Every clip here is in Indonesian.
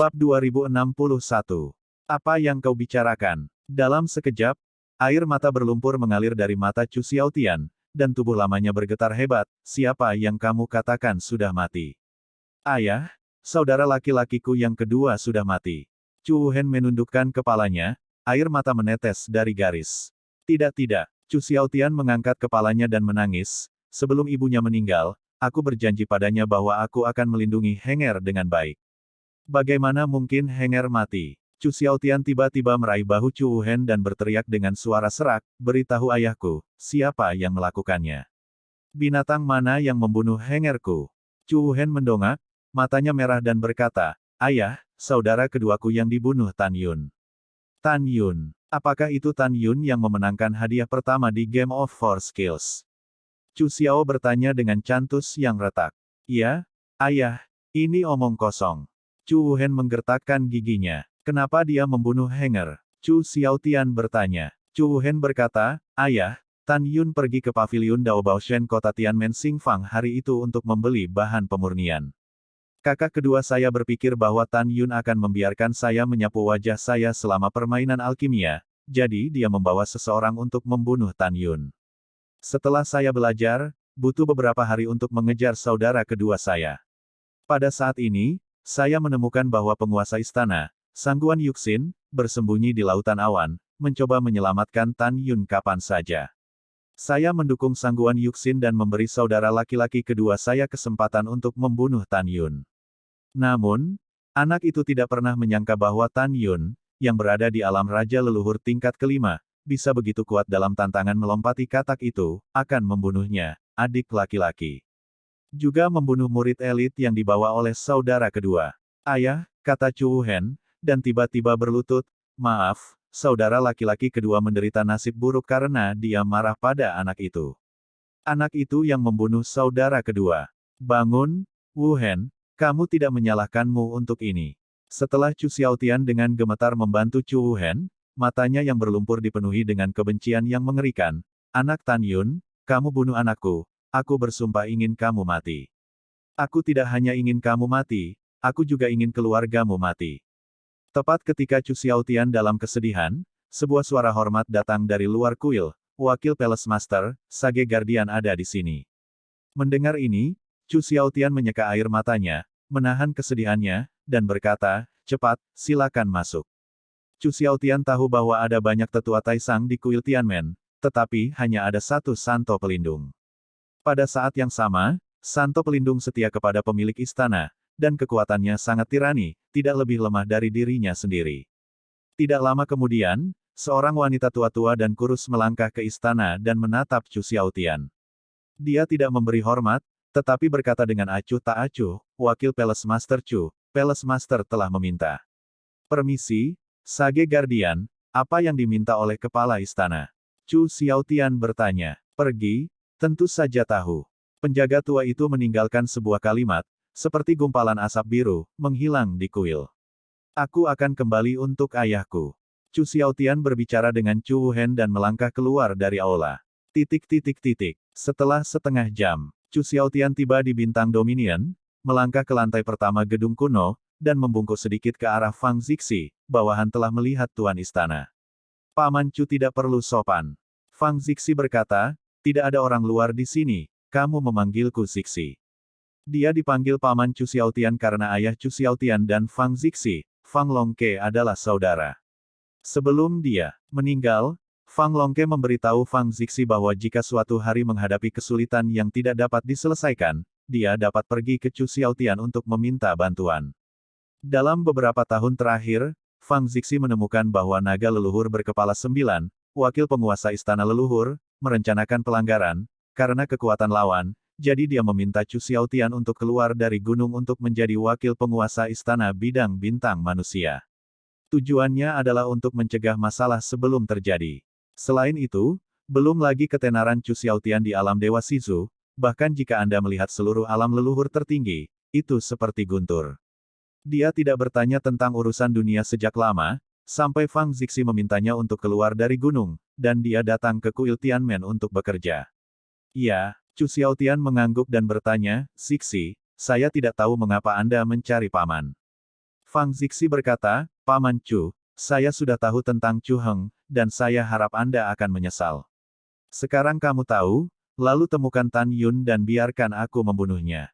Bab 2061. Apa yang kau bicarakan? Dalam sekejap, air mata berlumpur mengalir dari mata Chu Xiaotian, dan tubuh lamanya bergetar hebat. Siapa yang kamu katakan sudah mati? Ayah, saudara laki-lakiku yang kedua sudah mati. Chu Wuhen menundukkan kepalanya, air mata menetes dari garis. Tidak. Chu Xiaotian mengangkat kepalanya dan menangis. Sebelum ibunya meninggal, aku berjanji padanya bahwa aku akan melindungi Henger dengan baik. Bagaimana mungkin Henger mati? Chu Xiaotian tiba-tiba meraih bahu Chu Wuhen dan berteriak dengan suara serak, beritahu ayahku, siapa yang melakukannya? Binatang mana yang membunuh Hengerku? Chu Wuhen mendongak, matanya merah dan berkata, ayah, saudara keduaku yang dibunuh Tan Yun. Tan Yun. Apakah itu Tan Yun yang memenangkan hadiah pertama di Game of Four Skills? Chu Xiao bertanya dengan cantus yang retak. Iya, ayah, ini omong kosong. Chu Wuhen menggertakkan giginya. Kenapa dia membunuh Henger? Chu Xiaotian bertanya. Chu Wuhen berkata, ayah, Tan Yun pergi ke paviliun Dao Baoshan kota Tianmen Xingfang hari itu untuk membeli bahan pemurnian. Kakak kedua saya berpikir bahwa Tan Yun akan membiarkan saya menyapu wajah saya selama permainan alkimia, jadi dia membawa seseorang untuk membunuh Tan Yun. Setelah saya belajar, butuh beberapa hari untuk mengejar saudara kedua saya. Pada saat ini, saya menemukan bahwa penguasa istana, Sangguan Yuxin, bersembunyi di lautan awan, mencoba menyelamatkan Tan Yun kapan saja. Saya mendukung Sangguan Yuxin dan memberi saudara laki-laki kedua saya kesempatan untuk membunuh Tan Yun. Namun, anak itu tidak pernah menyangka bahwa Tan Yun, yang berada di alam raja leluhur tingkat kelima, bisa begitu kuat dalam tantangan melompati katak itu, akan membunuhnya, adik laki-laki. Juga membunuh murid elit yang dibawa oleh saudara kedua. Ayah, kata Chu Wuhen, dan tiba-tiba berlutut, maaf, saudara laki-laki kedua menderita nasib buruk karena dia marah pada anak itu. Anak itu yang membunuh saudara kedua. Bangun, Wuhen, kamu tidak menyalahkanmu untuk ini. Setelah Chu Xiaotian dengan gemetar membantu Chu Wuhen, matanya yang berlumpur dipenuhi dengan kebencian yang mengerikan. Anak Tan Yun, kamu bunuh anakku. Aku bersumpah ingin kamu mati. Aku tidak hanya ingin kamu mati, aku juga ingin keluargamu mati. Tepat ketika Chu Xiaotian dalam kesedihan, sebuah suara hormat datang dari luar kuil. Wakil Palace Master, Sage Guardian ada di sini. Mendengar ini, Chu Xiaotian menyeka air matanya, menahan kesedihannya, dan berkata, cepat, silakan masuk. Chu Xiaotian tahu bahwa ada banyak tetua Taisang di kuil Tianmen, tetapi hanya ada satu santo pelindung. Pada saat yang sama, santo pelindung setia kepada pemilik istana, dan kekuatannya sangat tirani, tidak lebih lemah dari dirinya sendiri. Tidak lama kemudian, seorang wanita tua-tua dan kurus melangkah ke istana dan menatap Chu Xiaotian. Dia tidak memberi hormat, tetapi berkata dengan acuh tak acuh, Wakil Palace Master Chu, Palace Master telah meminta. Permisi, Sage Guardian, apa yang diminta oleh kepala istana? Chu Xiaotian bertanya. Pergi? Tentu saja tahu. Penjaga tua itu meninggalkan sebuah kalimat, seperti gumpalan asap biru, menghilang di kuil. Aku akan kembali untuk ayahku. Chu Xiaotian berbicara dengan Chu Wuhen dan melangkah keluar dari aula. Setelah setengah jam, Chu Xiaotian tiba di Bintang Dominion, melangkah ke lantai pertama gedung kuno, dan membungkuk sedikit ke arah Fang Zixi, bawahan telah melihat tuan istana. Paman Chu tidak perlu sopan. Fang Zixi berkata, tidak ada orang luar di sini, kamu memanggilku Zixi. Dia dipanggil Paman Chu Xiaotian karena ayah Chu Xiaotian dan Fang Zixi, Fang Longke adalah saudara. Sebelum dia meninggal, Fang Longke memberitahu Fang Zixi bahwa jika suatu hari menghadapi kesulitan yang tidak dapat diselesaikan, dia dapat pergi ke Chu Xiaotian untuk meminta bantuan. Dalam beberapa tahun terakhir, Fang Zixi menemukan bahwa naga leluhur berkepala 9, wakil penguasa istana leluhur, merencanakan pelanggaran, karena kekuatan lawan, jadi dia meminta Chu Xiaotian untuk keluar dari gunung untuk menjadi wakil penguasa istana bidang bintang manusia. Tujuannya adalah untuk mencegah masalah sebelum terjadi. Selain itu, belum lagi ketenaran Chu Xiaotian di alam Dewa Shizu, bahkan jika Anda melihat seluruh alam leluhur tertinggi, itu seperti guntur. Dia tidak bertanya tentang urusan dunia sejak lama, sampai Fang Zixi memintanya untuk keluar dari gunung, dan dia datang ke kuil Tianmen untuk bekerja. Ya, Chu Xiaotian mengangguk dan bertanya, Zixi, saya tidak tahu mengapa Anda mencari paman. Fang Zixi berkata, Paman Chu, saya sudah tahu tentang Chu Heng, dan saya harap Anda akan menyesal. Sekarang kamu tahu, lalu temukan Tan Yun dan biarkan aku membunuhnya.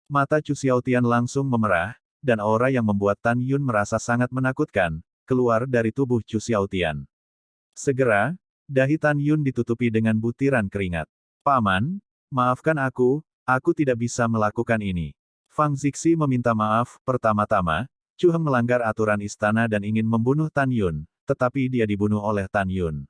Mata Chu Xiaotian langsung memerah, dan aura yang membuat Tan Yun merasa sangat menakutkan, keluar dari tubuh Chu Xiaotian. Segera, dahi Tan Yun ditutupi dengan butiran keringat. Paman, maafkan aku tidak bisa melakukan ini. Fang Zixi meminta maaf, pertama-tama, Chu Heng melanggar aturan istana dan ingin membunuh Tan Yun, tetapi dia dibunuh oleh Tan Yun.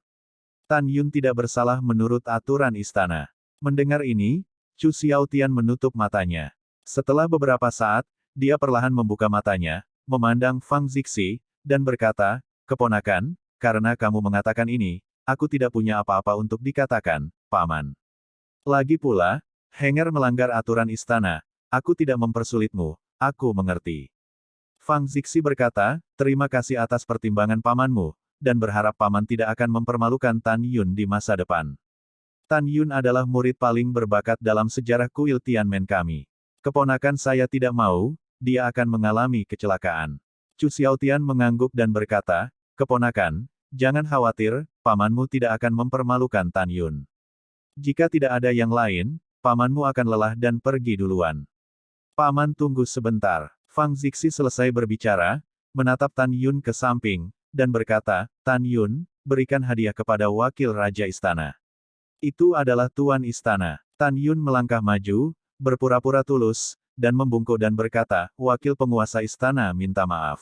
Tan Yun tidak bersalah menurut aturan istana. Mendengar ini, Chu Xiaotian menutup matanya. Setelah beberapa saat, dia perlahan membuka matanya, memandang Fang Zixi, dan berkata, Keponakan, karena kamu mengatakan ini, aku tidak punya apa-apa untuk dikatakan, Paman. Lagi pula, Henger melanggar aturan istana, aku tidak mempersulitmu, aku mengerti. Fang Zixi berkata, terima kasih atas pertimbangan pamanmu, dan berharap paman tidak akan mempermalukan Tan Yun di masa depan. Tan Yun adalah murid paling berbakat dalam sejarah kuil Tianmen kami. Keponakan saya tidak mau, dia akan mengalami kecelakaan. Chu Xiaotian mengangguk dan berkata, Keponakan, jangan khawatir, pamanmu tidak akan mempermalukan Tan Yun. Jika tidak ada yang lain, pamanmu akan lelah dan pergi duluan. Paman tunggu sebentar. Fang Zixi selesai berbicara, menatap Tan Yun ke samping, dan berkata, Tan Yun, berikan hadiah kepada wakil Raja Istana. Itu adalah Tuan Istana. Tan Yun melangkah maju, berpura-pura tulus, dan membungkuk dan berkata, wakil penguasa istana minta maaf.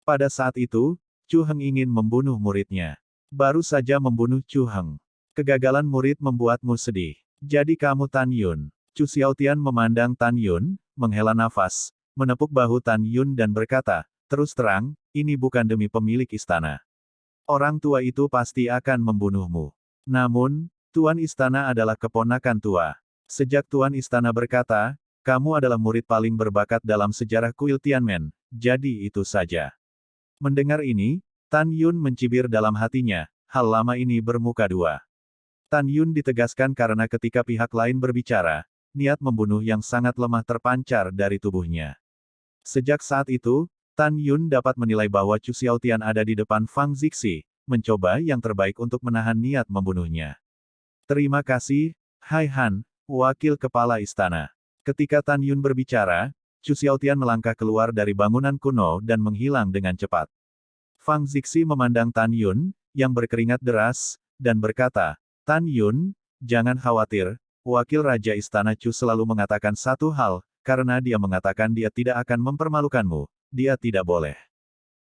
Pada saat itu, Chu Heng ingin membunuh muridnya. Baru saja membunuh Chu Heng. Kegagalan murid membuatmu sedih. Jadi kamu Tan Yun. Chu Xiaotian memandang Tan Yun, menghela nafas, menepuk bahu Tan Yun dan berkata, terus terang, ini bukan demi pemilik istana. Orang tua itu pasti akan membunuhmu. Namun, Tuan Istana adalah keponakan tua. Sejak Tuan Istana berkata, kamu adalah murid paling berbakat dalam sejarah kuil Tianmen, jadi itu saja. Mendengar ini, Tan Yun mencibir dalam hatinya, hal lama ini bermuka dua. Tan Yun ditegaskan karena ketika pihak lain berbicara, niat membunuh yang sangat lemah terpancar dari tubuhnya. Sejak saat itu, Tan Yun dapat menilai bahwa Chu Xiaotian ada di depan Fang Zixi, mencoba yang terbaik untuk menahan niat membunuhnya. Terima kasih, Hai Han, wakil kepala istana. Ketika Tan Yun berbicara, Chu Xiaotian melangkah keluar dari bangunan kuno dan menghilang dengan cepat. Fang Zixi memandang Tan Yun, yang berkeringat deras, dan berkata, Tan Yun, jangan khawatir, wakil Raja Istana Chu selalu mengatakan satu hal, karena dia mengatakan dia tidak akan mempermalukanmu, dia tidak boleh.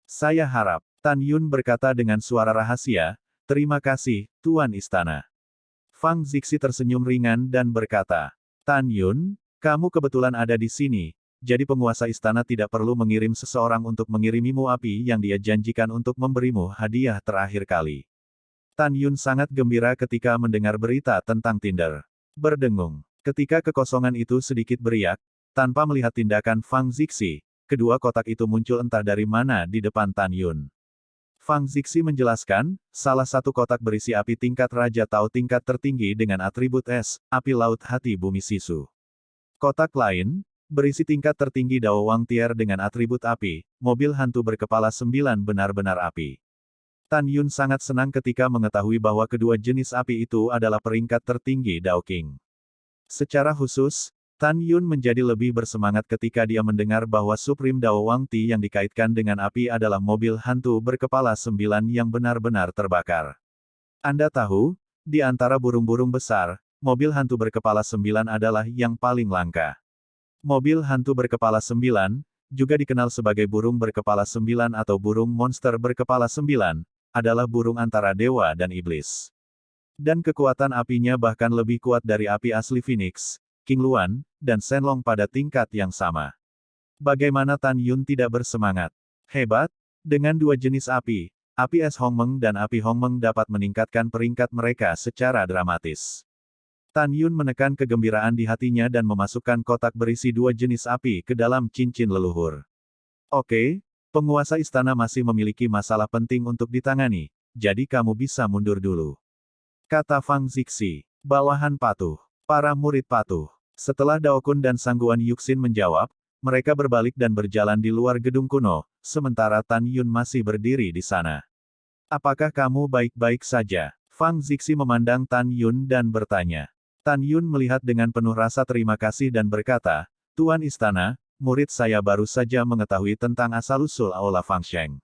Saya harap, Tan Yun berkata dengan suara rahasia, terima kasih, Tuan Istana. Fang Zixi tersenyum ringan dan berkata, Tan Yun, kamu kebetulan ada di sini, jadi penguasa istana tidak perlu mengirim seseorang untuk mengirimimu api yang dia janjikan untuk memberimu hadiah terakhir kali. Tan Yun sangat gembira ketika mendengar berita tentang Tinder. Berdengung. Ketika kekosongan itu sedikit beriak, tanpa melihat tindakan Fang Zixi, kedua kotak itu muncul entah dari mana di depan Tan Yun. Fang Zixi menjelaskan, salah satu kotak berisi api tingkat Raja Tao tingkat tertinggi dengan atribut es, api laut hati bumi sisu. Kotak lain, berisi tingkat tertinggi Dao Wang Tier dengan atribut api, mobil hantu berkepala 9 benar-benar api. Tan Yun sangat senang ketika mengetahui bahwa kedua jenis api itu adalah peringkat tertinggi Dao King. Secara khusus, Tan Yun menjadi lebih bersemangat ketika dia mendengar bahwa Supreme Dao Wang Ti yang dikaitkan dengan api adalah mobil hantu berkepala 9 yang benar-benar terbakar. Anda tahu, di antara burung-burung besar, mobil hantu berkepala 9 adalah yang paling langka. Mobil hantu berkepala 9, juga dikenal sebagai burung berkepala 9 atau burung monster berkepala 9, adalah burung antara dewa dan iblis. Dan kekuatan apinya bahkan lebih kuat dari api asli Phoenix, King Luan, dan Shenlong pada tingkat yang sama. Bagaimana Tan Yun tidak bersemangat? Hebat! Dengan dua jenis api es Hongmeng dan api Hongmeng dapat meningkatkan peringkat mereka secara dramatis. Tan Yun menekan kegembiraan di hatinya dan memasukkan kotak berisi dua jenis api ke dalam cincin leluhur. Oke, penguasa istana masih memiliki masalah penting untuk ditangani, jadi kamu bisa mundur dulu. Kata Fang Zixi. Bawahan patuh. Para murid patuh. Setelah Daokun dan Sangguan Yuxin menjawab, Mereka berbalik dan berjalan di luar gedung kuno, sementara Tan Yun masih berdiri di sana. Apakah kamu baik-baik saja? Fang Zixi memandang Tan Yun dan bertanya. Tan Yun melihat dengan penuh rasa terima kasih dan berkata, Tuan Istana, murid saya baru saja mengetahui tentang asal-usul Aula Fangsheng.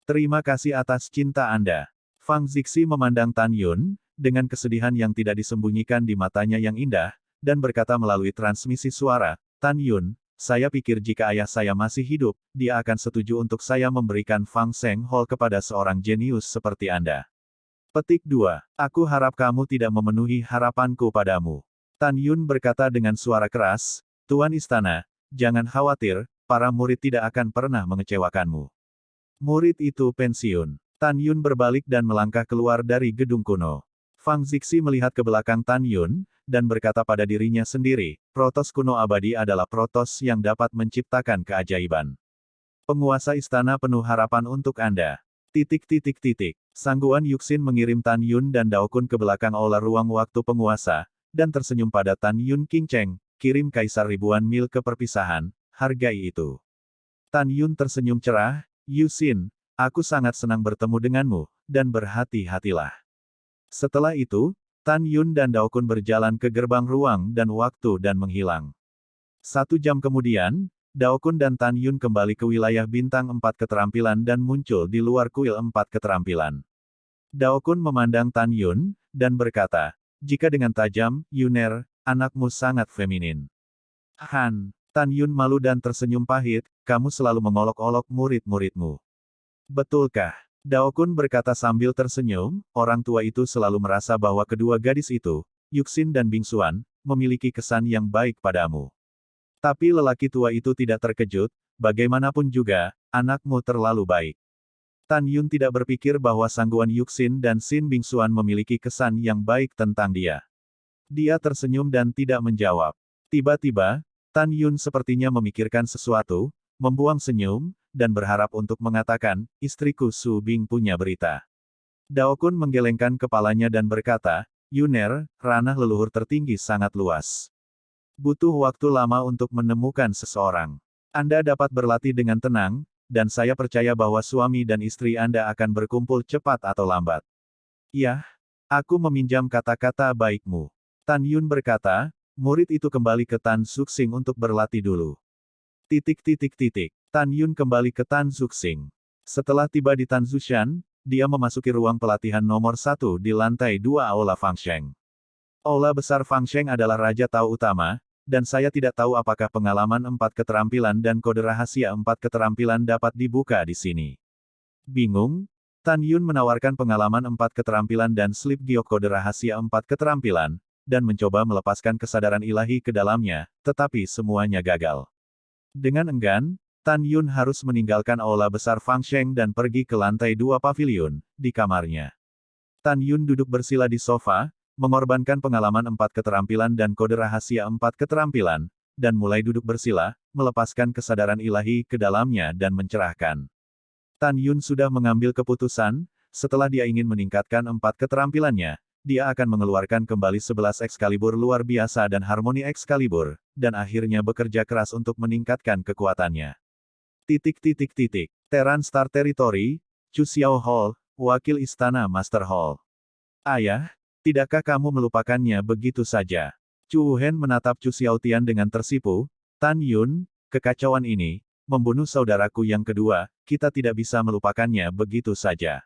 Terima kasih atas cinta Anda. Fang Zixi memandang Tan Yun, dengan kesedihan yang tidak disembunyikan di matanya yang indah, dan berkata melalui transmisi suara, Tan Yun, saya pikir jika ayah saya masih hidup, dia akan setuju untuk saya memberikan Fang Sheng Hall kepada seorang jenius seperti Anda. Petik 2. Aku harap kamu tidak memenuhi harapanku padamu. Tan Yun berkata dengan suara keras, Tuan Istana, jangan khawatir, para murid tidak akan pernah mengecewakanmu. Murid itu pensiun. Tan Yun berbalik dan melangkah keluar dari gedung kuno. Fang Zixi melihat ke belakang Tan Yun, dan berkata pada dirinya sendiri, protos kuno abadi adalah protos yang dapat menciptakan keajaiban. Penguasa istana penuh harapan untuk Anda. Sangguan Yuxin mengirim Tan Yun dan Daokun ke belakang aula ruang waktu penguasa, dan tersenyum pada Tan Yun Qingcheng, kirim kaisar ribuan mil ke perpisahan, hargai itu. Tan Yun tersenyum cerah, Yuxin, aku sangat senang bertemu denganmu, dan berhati-hatilah. Setelah itu, Tan Yun dan Daokun berjalan ke gerbang ruang dan waktu dan menghilang. 1 jam kemudian, Daokun dan Tan Yun kembali ke wilayah bintang 4 keterampilan dan muncul di luar kuil 4 keterampilan. Daokun memandang Tan Yun, dan berkata, jika dengan tajam, Yuner, anakmu sangat feminin. Han, Tan Yun malu dan tersenyum pahit, kamu selalu mengolok-olok murid-muridmu. Betulkah? Daokun berkata sambil tersenyum, orang tua itu selalu merasa bahwa kedua gadis itu, Yuxin dan Bingxuan, memiliki kesan yang baik padamu. Tapi lelaki tua itu tidak terkejut, bagaimanapun juga, anakmu terlalu baik. Tan Yun tidak berpikir bahwa sangguan Yuxin dan Xin Bingxuan memiliki kesan yang baik tentang dia. Dia tersenyum dan tidak menjawab. Tiba-tiba, Tan Yun sepertinya memikirkan sesuatu, membuang senyum, dan berharap untuk mengatakan, istriku Su Bing punya berita. Daokun menggelengkan kepalanya dan berkata, Yuner, ranah leluhur tertinggi sangat luas. Butuh waktu lama untuk menemukan seseorang. Anda dapat berlatih dengan tenang, dan saya percaya bahwa suami dan istri Anda akan berkumpul cepat atau lambat. Yah, aku meminjam kata-kata baikmu. Tan Yun berkata, murid itu kembali ke Tan Zuxing untuk berlatih dulu. Tan Yun kembali ke Tan Zuxing. Setelah tiba di Tan Zushan, dia memasuki ruang pelatihan nomor 1 di lantai 2 Aula Fangsheng. Aula besar Fangsheng adalah Raja Tao utama, dan saya tidak tahu apakah pengalaman 4 keterampilan dan kode rahasia 4 keterampilan dapat dibuka di sini. Bingung? Tan Yun menawarkan pengalaman 4 keterampilan dan slip giok kode rahasia 4 keterampilan, dan mencoba melepaskan kesadaran ilahi ke dalamnya, tetapi semuanya gagal. Dengan enggan, Tan Yun harus meninggalkan aula besar Fangsheng dan pergi ke lantai 2 pavilion, di kamarnya. Tan Yun duduk bersila di sofa, mengorbankan pengalaman 4 keterampilan dan kode rahasia 4 keterampilan, dan mulai duduk bersila, melepaskan kesadaran ilahi ke dalamnya dan mencerahkan. Tan Yun sudah mengambil keputusan, setelah dia ingin meningkatkan 4 keterampilannya, dia akan mengeluarkan kembali 11 Excalibur luar biasa dan harmoni Excalibur, dan akhirnya bekerja keras untuk meningkatkan kekuatannya. Terran Star Territory, Chu Xiao Hall, Wakil Istana Master Hall. Ayah, tidakkah kamu melupakannya begitu saja? Chu Wuhen menatap Chu Xiaotian dengan tersipu, Tan Yun, kekacauan ini, membunuh saudaraku yang kedua, kita tidak bisa melupakannya begitu saja.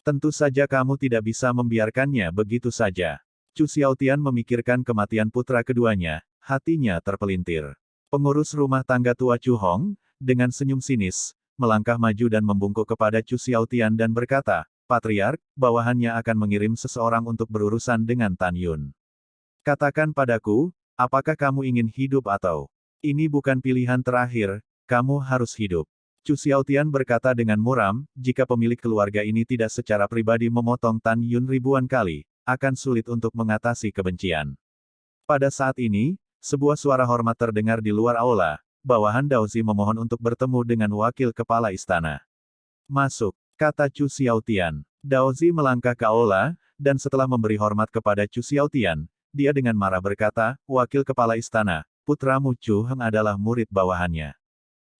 Tentu saja kamu tidak bisa membiarkannya begitu saja. Chu Xiaotian memikirkan kematian putra keduanya, hatinya terpelintir. Pengurus rumah tangga tua Chu Hong, dengan senyum sinis, melangkah maju dan membungkuk kepada Chu Xiaotian dan berkata, Patriark, bawahannya akan mengirim seseorang untuk berurusan dengan Tan Yun. Katakan padaku, apakah kamu ingin hidup atau... Ini bukan pilihan terakhir, kamu harus hidup. Chu Xiaotian berkata dengan muram, jika pemilik keluarga ini tidak secara pribadi memotong Tan Yun ribuan kali, akan sulit untuk mengatasi kebencian. Pada saat ini, sebuah suara hormat terdengar di luar aula. Bawahan Daozi memohon untuk bertemu dengan wakil kepala istana. Masuk, kata Chu Xiaotian. Daozi melangkah ke aula, dan setelah memberi hormat kepada Chu Xiaotian, dia dengan marah berkata, wakil kepala istana, putramu Chu Heng adalah murid bawahannya.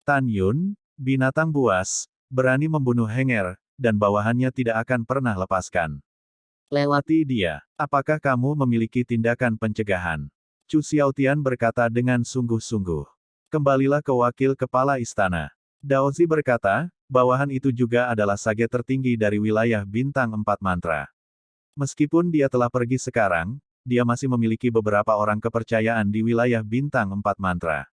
Tan Yun, binatang buas, berani membunuh Henger, dan bawahannya tidak akan pernah lepaskan. Lewati dia. Apakah kamu memiliki tindakan pencegahan? Chu Xiaotian berkata dengan sungguh-sungguh. Kembalilah ke wakil kepala istana. Daozi berkata, bawahan itu juga adalah sage tertinggi dari wilayah bintang 4 mantra. Meskipun dia telah pergi sekarang, dia masih memiliki beberapa orang kepercayaan di wilayah bintang 4 mantra.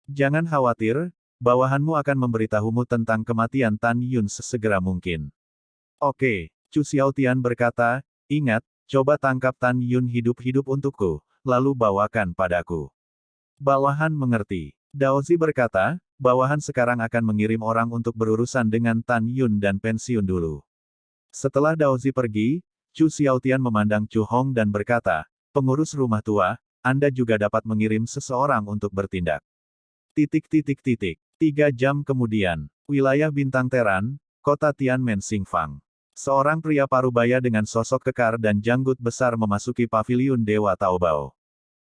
Jangan khawatir, bawahanmu akan memberitahumu tentang kematian Tan Yun sesegera mungkin. Oke, Chu Xiaotian berkata, ingat, coba tangkap Tan Yun hidup-hidup untukku, lalu bawakan padaku. Bawahan mengerti. Daozi berkata, bawahan sekarang akan mengirim orang untuk berurusan dengan Tan Yun dan pensiun dulu. Setelah Daozi pergi, Chu Xiaotian memandang Chu Hong dan berkata, pengurus rumah tua, Anda juga dapat mengirim seseorang untuk bertindak. 3 jam kemudian, wilayah Bintang Teran, kota Tianmen Xingfang. Seorang pria parubaya dengan sosok kekar dan janggut besar memasuki paviliun Dewa Taobao.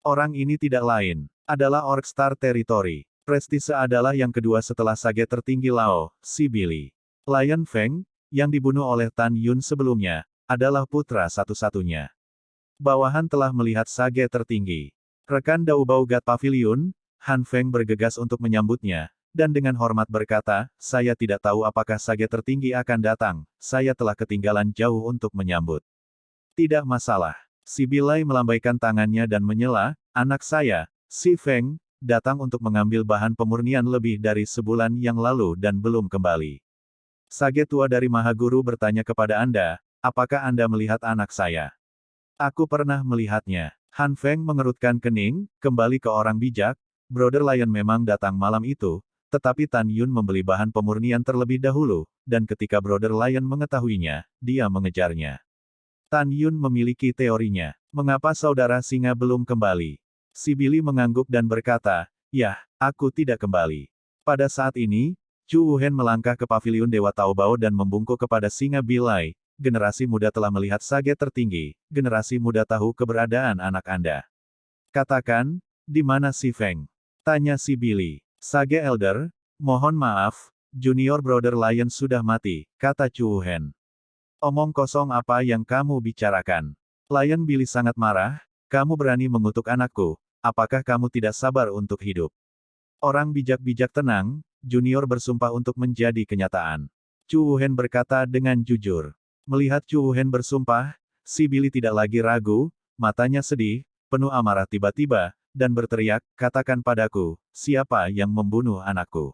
Orang ini tidak lain, adalah Orc Star Territory. Prestise adalah yang kedua setelah sage tertinggi Lao, si Billy. Lion Feng, yang dibunuh oleh Tan Yun sebelumnya, adalah putra satu-satunya. Bawahan telah melihat sage tertinggi. Rekan Daubao God Pavilion, Han Feng bergegas untuk menyambutnya, dan dengan hormat berkata, saya tidak tahu apakah sage tertinggi akan datang, saya telah ketinggalan jauh untuk menyambut. Tidak masalah. Si Bilai melambaikan tangannya dan menyela, anak saya, si Feng, datang untuk mengambil bahan pemurnian lebih dari sebulan yang lalu dan belum kembali. Sage tua dari Mahaguru bertanya kepada Anda, apakah Anda melihat anak saya? Aku pernah melihatnya. Han Feng mengerutkan kening, kembali ke orang bijak, Brother Lion memang datang malam itu, tetapi Tan Yun membeli bahan pemurnian terlebih dahulu, dan ketika Brother Lion mengetahuinya, dia mengejarnya. Tan Yun memiliki teorinya. Mengapa saudara singa belum kembali? Si Billy mengangguk dan berkata, yah, aku tidak kembali. Pada saat ini, Chu Wuhen melangkah ke paviliun Dewa Taobao dan membungkuk kepada singa Bilai, generasi muda telah melihat sage tertinggi, generasi muda tahu keberadaan anak Anda. Katakan, di mana si Feng? Tanya si Billy. Sage Elder, mohon maaf, Junior Brother Lion sudah mati, kata Chu Wuhen. Omong kosong apa yang kamu bicarakan? Lion Billy sangat marah, kamu berani mengutuk anakku, apakah kamu tidak sabar untuk hidup? Orang bijak-bijak tenang, Junior bersumpah untuk menjadi kenyataan. Chu Wuhen berkata dengan jujur. Melihat Chu Wuhen bersumpah, si Billy tidak lagi ragu, matanya sedih, penuh amarah tiba-tiba, dan berteriak, katakan padaku, siapa yang membunuh anakku?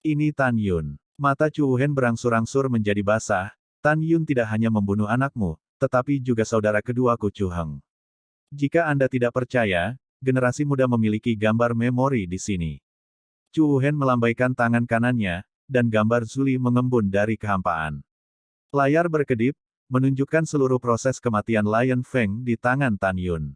Ini Tan Yun. Mata Chu Wuhen berangsur-angsur menjadi basah, Tan Yun tidak hanya membunuh anakmu, tetapi juga saudara keduaku Chu Heng. Jika Anda tidak percaya, generasi muda memiliki gambar memori di sini. Chu Wuhen melambaikan tangan kanannya, dan gambar Zuli mengembun dari kehampaan. Layar berkedip, menunjukkan seluruh proses kematian Lion Feng di tangan Tan Yun.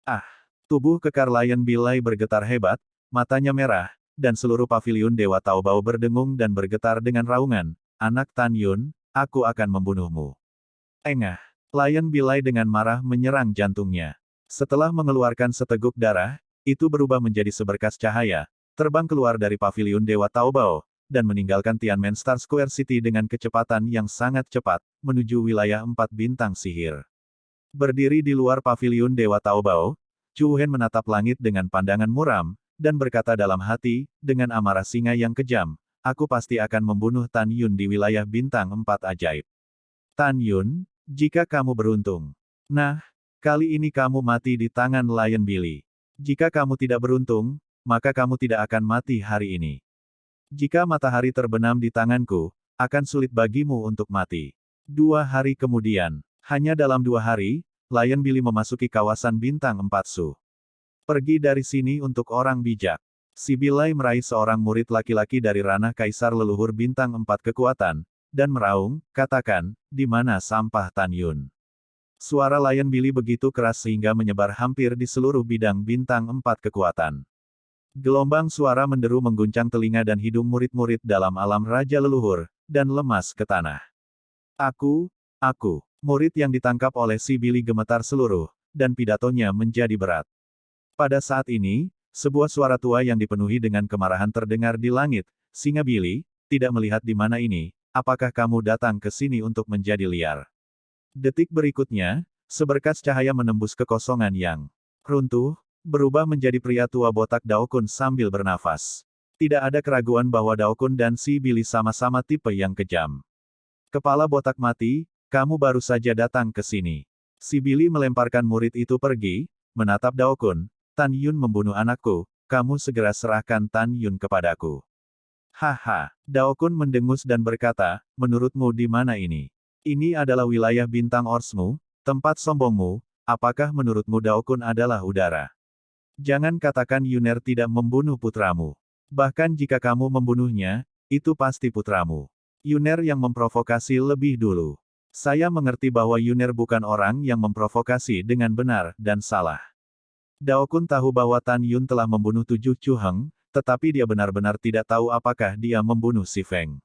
Ah! Tubuh kekar Lion Bilai bergetar hebat, matanya merah, dan seluruh paviliun Dewa Taobao berdengung dan bergetar dengan raungan, anak Tan Yun, aku akan membunuhmu. Engah! Lion Bilai dengan marah menyerang jantungnya. Setelah mengeluarkan seteguk darah, itu berubah menjadi seberkas cahaya, terbang keluar dari paviliun Dewa Taobao, dan meninggalkan Tianmen Star Square City dengan kecepatan yang sangat cepat, menuju wilayah 4 bintang sihir. Berdiri di luar paviliun Dewa Taobao, Chu Wuhen menatap langit dengan pandangan muram, dan berkata dalam hati, dengan amarah singa yang kejam, aku pasti akan membunuh Tan Yun di wilayah bintang 4 ajaib. Tan Yun, jika kamu beruntung. Nah, kali ini kamu mati di tangan Lion Billy. Jika kamu tidak beruntung, maka kamu tidak akan mati hari ini. Jika matahari terbenam di tanganku, akan sulit bagimu untuk mati. 2 hari kemudian, hanya dalam 2 hari, Lion Billy memasuki kawasan bintang 4 Su. Pergi dari sini untuk orang bijak. Si Bilai meraih seorang murid laki-laki dari ranah kaisar leluhur bintang 4 kekuatan, dan meraung, katakan, di mana sampah Tan Yun? Suara Lion Billy begitu keras sehingga menyebar hampir di seluruh bidang bintang 4 kekuatan. Gelombang suara menderu mengguncang telinga dan hidung murid-murid dalam alam raja leluhur, dan lemas ke tanah. Aku, murid yang ditangkap oleh si Billy gemetar seluruh, dan pidatonya menjadi berat. Pada saat ini, Sebuah suara tua yang dipenuhi dengan kemarahan terdengar di langit. Singa Billy, tidak melihat di mana ini, apakah kamu datang ke sini untuk menjadi liar? Detik berikutnya, seberkas cahaya menembus kekosongan yang runtuh, berubah menjadi pria tua botak Daokun sambil bernafas. Tidak ada keraguan bahwa Daokun dan si Billy sama-sama tipe yang kejam. Kepala botak mati, kamu baru saja datang ke sini. Si Billy melemparkan murid itu pergi, menatap Daokun. Tan Yun membunuh anakku, kamu segera serahkan Tan Yun kepadaku. Haha, Daokun mendengus dan berkata, menurutmu di mana ini? Ini adalah wilayah bintang Orsmu, tempat sombongmu, apakah menurutmu Daokun adalah udara? Jangan katakan Yuner tidak membunuh putramu. Bahkan jika kamu membunuhnya, itu pasti putramu. Yuner yang memprovokasi lebih dulu. Saya mengerti bahwa Yuner bukan orang yang memprovokasi dengan benar dan salah. Daokun tahu bahwa Tan Yun telah membunuh 7 Chu Heng, tetapi dia benar-benar tidak tahu apakah dia membunuh si Feng.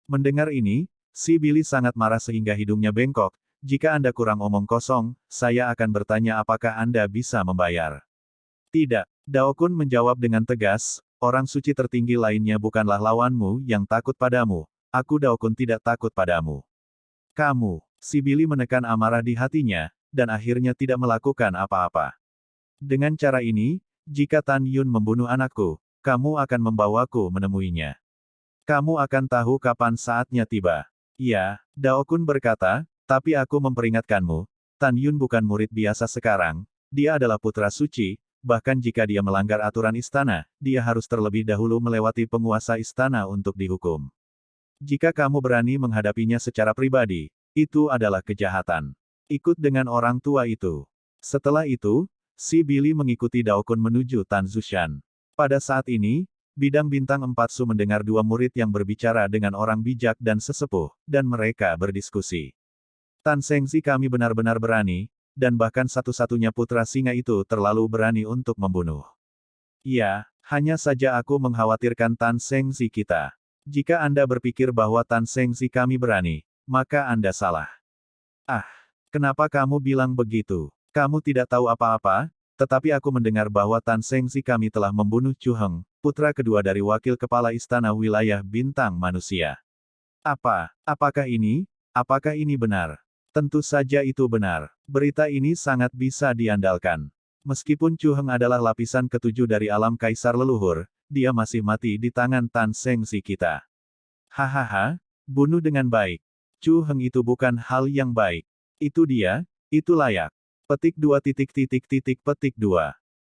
Mendengar ini, si Billy sangat marah sehingga hidungnya bengkok. Jika Anda kurang omong kosong, saya akan bertanya apakah Anda bisa membayar. Tidak, Daokun menjawab dengan tegas, orang suci tertinggi lainnya bukanlah lawanmu yang takut padamu. Aku Daokun tidak takut padamu. Kamu, si Billy menekan amarah di hatinya, dan akhirnya tidak melakukan apa-apa. Dengan cara ini, jika Tan Yun membunuh anakku, kamu akan membawaku menemuinya. Kamu akan tahu kapan saatnya tiba. Ya, Daokun berkata, tapi aku memperingatkanmu, Tan Yun bukan murid biasa sekarang, dia adalah putra suci, bahkan jika dia melanggar aturan istana, dia harus terlebih dahulu melewati penguasa istana untuk dihukum. Jika kamu berani menghadapinya secara pribadi, itu adalah kejahatan. Ikut dengan orang tua itu. Setelah itu, si Billy mengikuti Daokun menuju Tan Zushan. Pada saat ini, bidang bintang 4 Su mendengar dua murid yang berbicara dengan orang bijak dan sesepuh, dan mereka berdiskusi. Tan Sengzi kami benar-benar berani, dan bahkan satu-satunya putra singa itu terlalu berani untuk membunuh. Ya, hanya saja aku mengkhawatirkan Tan Sengzi kita. Jika Anda berpikir bahwa Tan Sengzi kami berani, maka Anda salah. Ah, kenapa kamu bilang begitu? Kamu tidak tahu apa-apa, tetapi aku mendengar bahwa Tan Sengzi kami telah membunuh Chu Heng, putra kedua dari wakil kepala istana wilayah bintang manusia. Apakah ini? Apakah ini benar? Tentu saja itu benar. Berita ini sangat bisa diandalkan. Meskipun Chu Heng adalah lapisan ketujuh dari alam kaisar leluhur, dia masih mati di tangan Tan Sengzi kita. Hahaha, bunuh dengan baik. Chu Heng itu bukan hal yang baik. Itu dia, itu layak. Petik 2.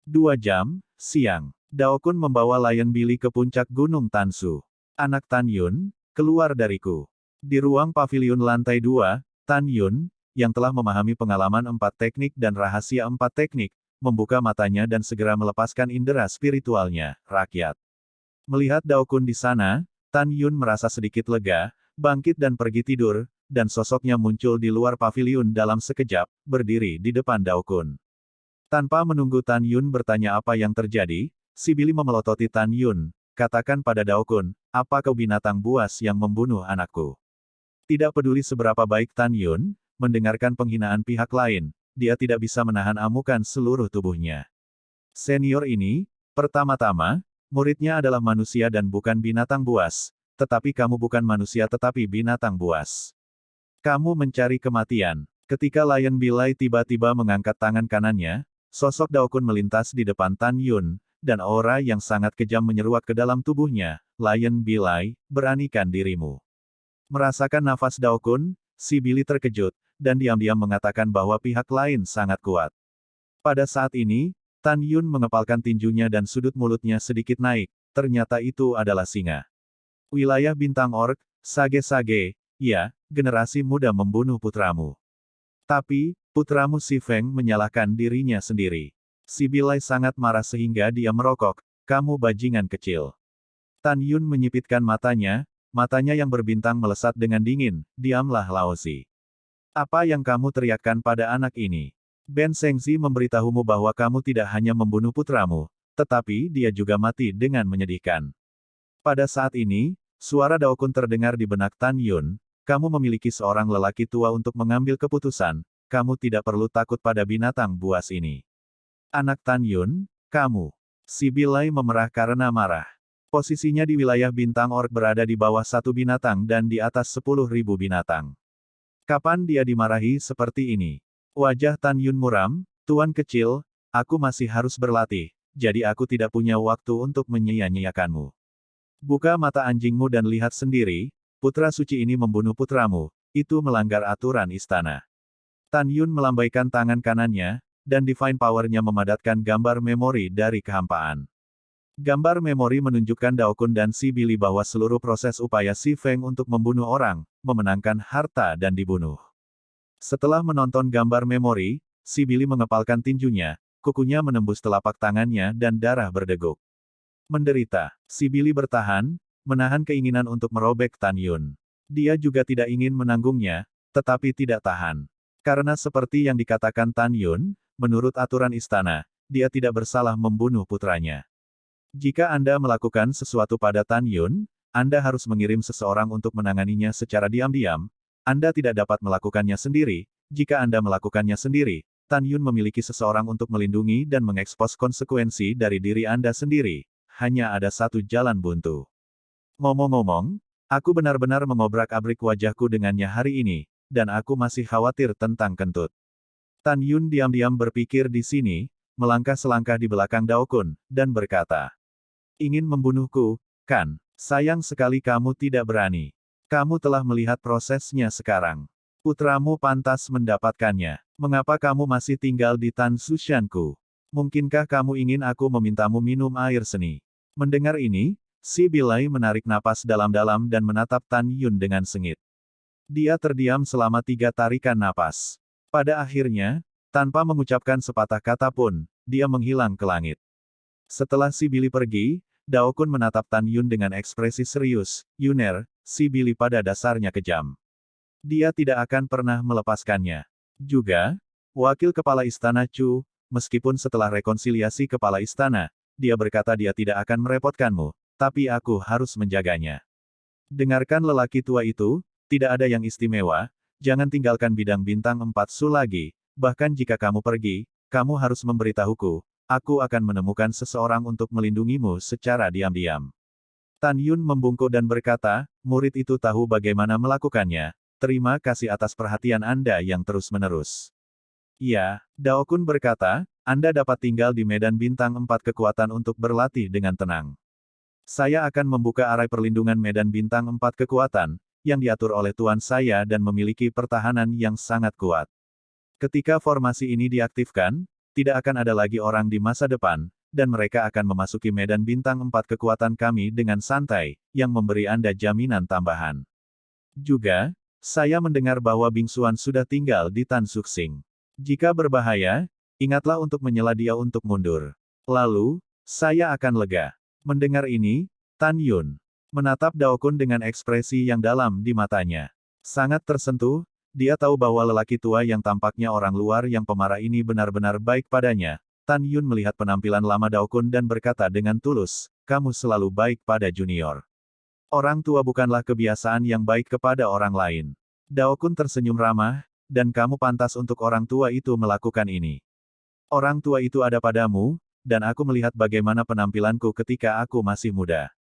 2 jam, siang. Daokun membawa Lion Billy ke puncak Gunung Tansu. Anak Tan Yun, keluar dariku. Di ruang paviliun lantai 2, Tan Yun, yang telah memahami pengalaman 4 teknik dan rahasia 4 teknik, membuka matanya dan segera melepaskan indera spiritualnya, rakyat. Melihat Daokun di sana, Tan Yun merasa sedikit lega, bangkit dan pergi tidur, dan sosoknya muncul di luar paviliun dalam sekejap, berdiri di depan Daokun. Tanpa menunggu Tan Yun bertanya apa yang terjadi, si Billy memelototi Tan Yun, katakan pada Daokun, apa kau binatang buas yang membunuh anakku? Tidak peduli seberapa baik Tan Yun, mendengarkan penghinaan pihak lain, dia tidak bisa menahan amukan seluruh tubuhnya. Senior ini, pertama-tama, muridnya adalah manusia dan bukan binatang buas, tetapi kamu bukan manusia tetapi binatang buas. Kamu mencari kematian. Ketika Lion Billy tiba-tiba mengangkat tangan kanannya, sosok Daokun melintas di depan Tan Yun, dan aura yang sangat kejam menyeruak ke dalam tubuhnya. Lion Billy, beranikan dirimu. Merasakan nafas Daokun, si Billy terkejut, dan diam-diam mengatakan bahwa pihak lain sangat kuat. Pada saat ini, Tan Yun mengepalkan tinjunya dan sudut mulutnya sedikit naik, ternyata itu adalah singa. Wilayah bintang orc, sage-sage, ya, generasi muda membunuh putramu. Tapi, putramu si Feng menyalahkan dirinya sendiri. Si Billy sangat marah sehingga dia merokok, kamu bajingan kecil. Tan Yun menyipitkan matanya yang berbintang melesat dengan dingin, diamlah Laozi. Apa yang kamu teriakkan pada anak ini? Ben Sengzi memberitahumu bahwa kamu tidak hanya membunuh putramu, tetapi dia juga mati dengan menyedihkan. Pada saat ini, suara Daokun terdengar di benak Tan Yun, kamu memiliki seorang lelaki tua untuk mengambil keputusan, kamu tidak perlu takut pada binatang buas ini. Anak Tan Yun, kamu. Si Bilai memerah karena marah. Posisinya di wilayah bintang orc berada di bawah satu binatang dan di atas 10.000 binatang. Kapan dia dimarahi seperti ini? Wajah Tan Yun muram, Tuan kecil, aku masih harus berlatih, jadi aku tidak punya waktu untuk menyia-nyiakanmu. Buka mata anjingmu dan lihat sendiri, putra suci ini membunuh putramu, itu melanggar aturan istana. Tan Yun melambaikan tangan kanannya, dan Divine Power-nya memadatkan gambar memori dari kehampaan. Gambar memori menunjukkan Daokun dan Si Billy bahwa seluruh proses upaya Si Feng untuk membunuh orang, memenangkan harta dan dibunuh. Setelah menonton gambar memori, Si Billy mengepalkan tinjunya, kukunya menembus telapak tangannya dan darah berdeguk. Menderita, Si Billy bertahan, menahan keinginan untuk merobek Tan Yun. Dia juga tidak ingin menanggungnya, tetapi tidak tahan. Karena seperti yang dikatakan Tan Yun, menurut aturan istana, dia tidak bersalah membunuh putranya. Jika Anda melakukan sesuatu pada Tan Yun, Anda harus mengirim seseorang untuk menanganinya secara diam-diam. Anda tidak dapat melakukannya sendiri. Jika Anda melakukannya sendiri, Tan Yun memiliki seseorang untuk melindungi dan mengekspos konsekuensi dari diri Anda sendiri. Hanya ada satu jalan buntu. Ngomong-ngomong, aku benar-benar mengobrak-abrik wajahku dengannya hari ini, dan aku masih khawatir tentang kentut. Tan Yun diam-diam berpikir di sini, melangkah selangkah di belakang Daokun, dan berkata, ingin membunuhku, kan? Sayang sekali kamu tidak berani. Kamu telah melihat prosesnya sekarang. Putramu pantas mendapatkannya. Mengapa kamu masih tinggal di Tan Sushanku? Mungkinkah kamu ingin aku memintamu minum air seni? Mendengar ini, Si Bilai menarik napas dalam-dalam dan menatap Tan Yun dengan sengit. Dia terdiam selama 3 tarikan napas. Pada akhirnya, tanpa mengucapkan sepatah kata pun, dia menghilang ke langit. Setelah Si Billy pergi, Daokun menatap Tan Yun dengan ekspresi serius. Yuner, Si Billy pada dasarnya kejam. Dia tidak akan pernah melepaskannya. Juga, wakil kepala istana Chu, meskipun setelah rekonsiliasi kepala istana, dia berkata dia tidak akan merepotkanmu, tapi aku harus menjaganya. Dengarkan lelaki tua itu, tidak ada yang istimewa, jangan tinggalkan bidang bintang 4 Su lagi, bahkan jika kamu pergi, kamu harus memberitahuku, aku akan menemukan seseorang untuk melindungimu secara diam-diam. Tan Yun membungkuk dan berkata, murid itu tahu bagaimana melakukannya, terima kasih atas perhatian Anda yang terus-menerus. Ya, Daokun berkata, Anda dapat tinggal di medan bintang 4 kekuatan untuk berlatih dengan tenang. Saya akan membuka arai perlindungan medan bintang 4 kekuatan, yang diatur oleh tuan saya dan memiliki pertahanan yang sangat kuat. Ketika formasi ini diaktifkan, tidak akan ada lagi orang di masa depan, dan mereka akan memasuki medan bintang 4 kekuatan kami dengan santai, yang memberi Anda jaminan tambahan. Juga, saya mendengar bahwa Bingsuan sudah tinggal di Tan Suxing. Jika berbahaya, ingatlah untuk menyela dia untuk mundur. Lalu, saya akan lega. Mendengar ini, Tan Yun menatap Daokun dengan ekspresi yang dalam di matanya. Sangat tersentuh, dia tahu bahwa lelaki tua yang tampaknya orang luar yang pemarah ini benar-benar baik padanya. Tan Yun melihat penampilan lama Daokun dan berkata dengan tulus, kamu selalu baik pada junior. Orang tua bukanlah kebiasaan yang baik kepada orang lain. Daokun tersenyum ramah, dan kamu pantas untuk orang tua itu melakukan ini. Orang tua itu ada padamu, dan aku melihat bagaimana penampilanku ketika aku masih muda.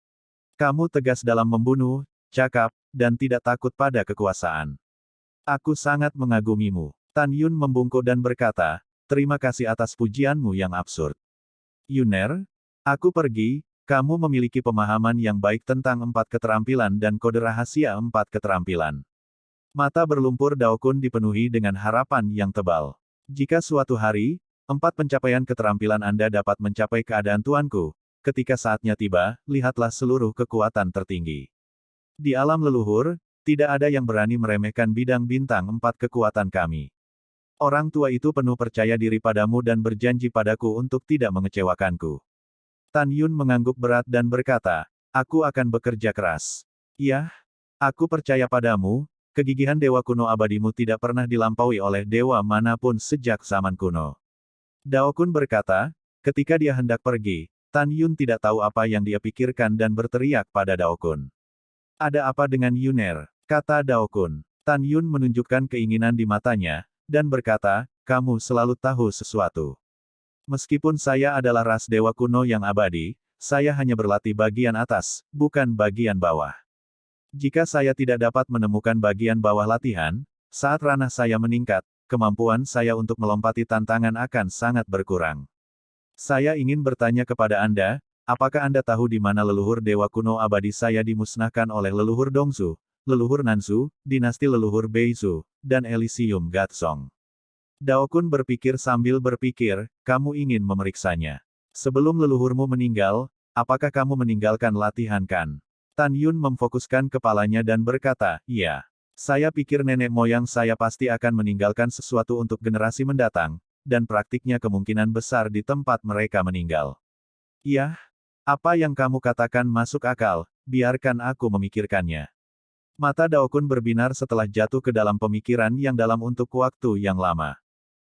Kamu tegas dalam membunuh, cakap, dan tidak takut pada kekuasaan. Aku sangat mengagumimu. Tan Yun membungkuk dan berkata, terima kasih atas pujianmu yang absurd. Yuner, aku pergi, kamu memiliki pemahaman yang baik tentang 4 keterampilan dan kode rahasia 4 keterampilan. Mata berlumpur Daokun dipenuhi dengan harapan yang tebal. Jika suatu hari, 4 pencapaian keterampilan Anda dapat mencapai keadaan tuanku, ketika saatnya tiba, lihatlah seluruh kekuatan tertinggi. Di alam leluhur, tidak ada yang berani meremehkan bidang bintang 4 kekuatan kami. Orang tua itu penuh percaya diri padamu dan berjanji padaku untuk tidak mengecewakanku. Tan Yun mengangguk berat dan berkata, aku akan bekerja keras. Iya, aku percaya padamu. Kegigihan dewa kuno abadimu tidak pernah dilampaui oleh dewa manapun sejak zaman kuno. Daokun berkata, ketika dia hendak pergi, Tan Yun tidak tahu apa yang dia pikirkan dan berteriak pada Daokun. Ada apa dengan Yuner? Kata Daokun. Tan Yun menunjukkan keinginan di matanya, dan berkata, kamu selalu tahu sesuatu. Meskipun saya adalah ras dewa kuno yang abadi, saya hanya berlatih bagian atas, bukan bagian bawah. Jika saya tidak dapat menemukan bagian bawah latihan, saat ranah saya meningkat, kemampuan saya untuk melompati tantangan akan sangat berkurang. Saya ingin bertanya kepada Anda, apakah Anda tahu di mana leluhur dewa kuno abadi saya dimusnahkan oleh leluhur Dongsu, leluhur Nansu, dinasti leluhur Beizu, dan Elysium Gatsong? Dao Kun berpikir sambil berpikir, kamu ingin memeriksanya. Sebelum leluhurmu meninggal, apakah kamu meninggalkan latihan kan? Tan Yun memfokuskan kepalanya dan berkata, iya. Saya pikir nenek moyang saya pasti akan meninggalkan sesuatu untuk generasi mendatang, dan praktiknya kemungkinan besar di tempat mereka meninggal. Iya, apa yang kamu katakan masuk akal, biarkan aku memikirkannya. Mata Dao Kun berbinar setelah jatuh ke dalam pemikiran yang dalam untuk waktu yang lama.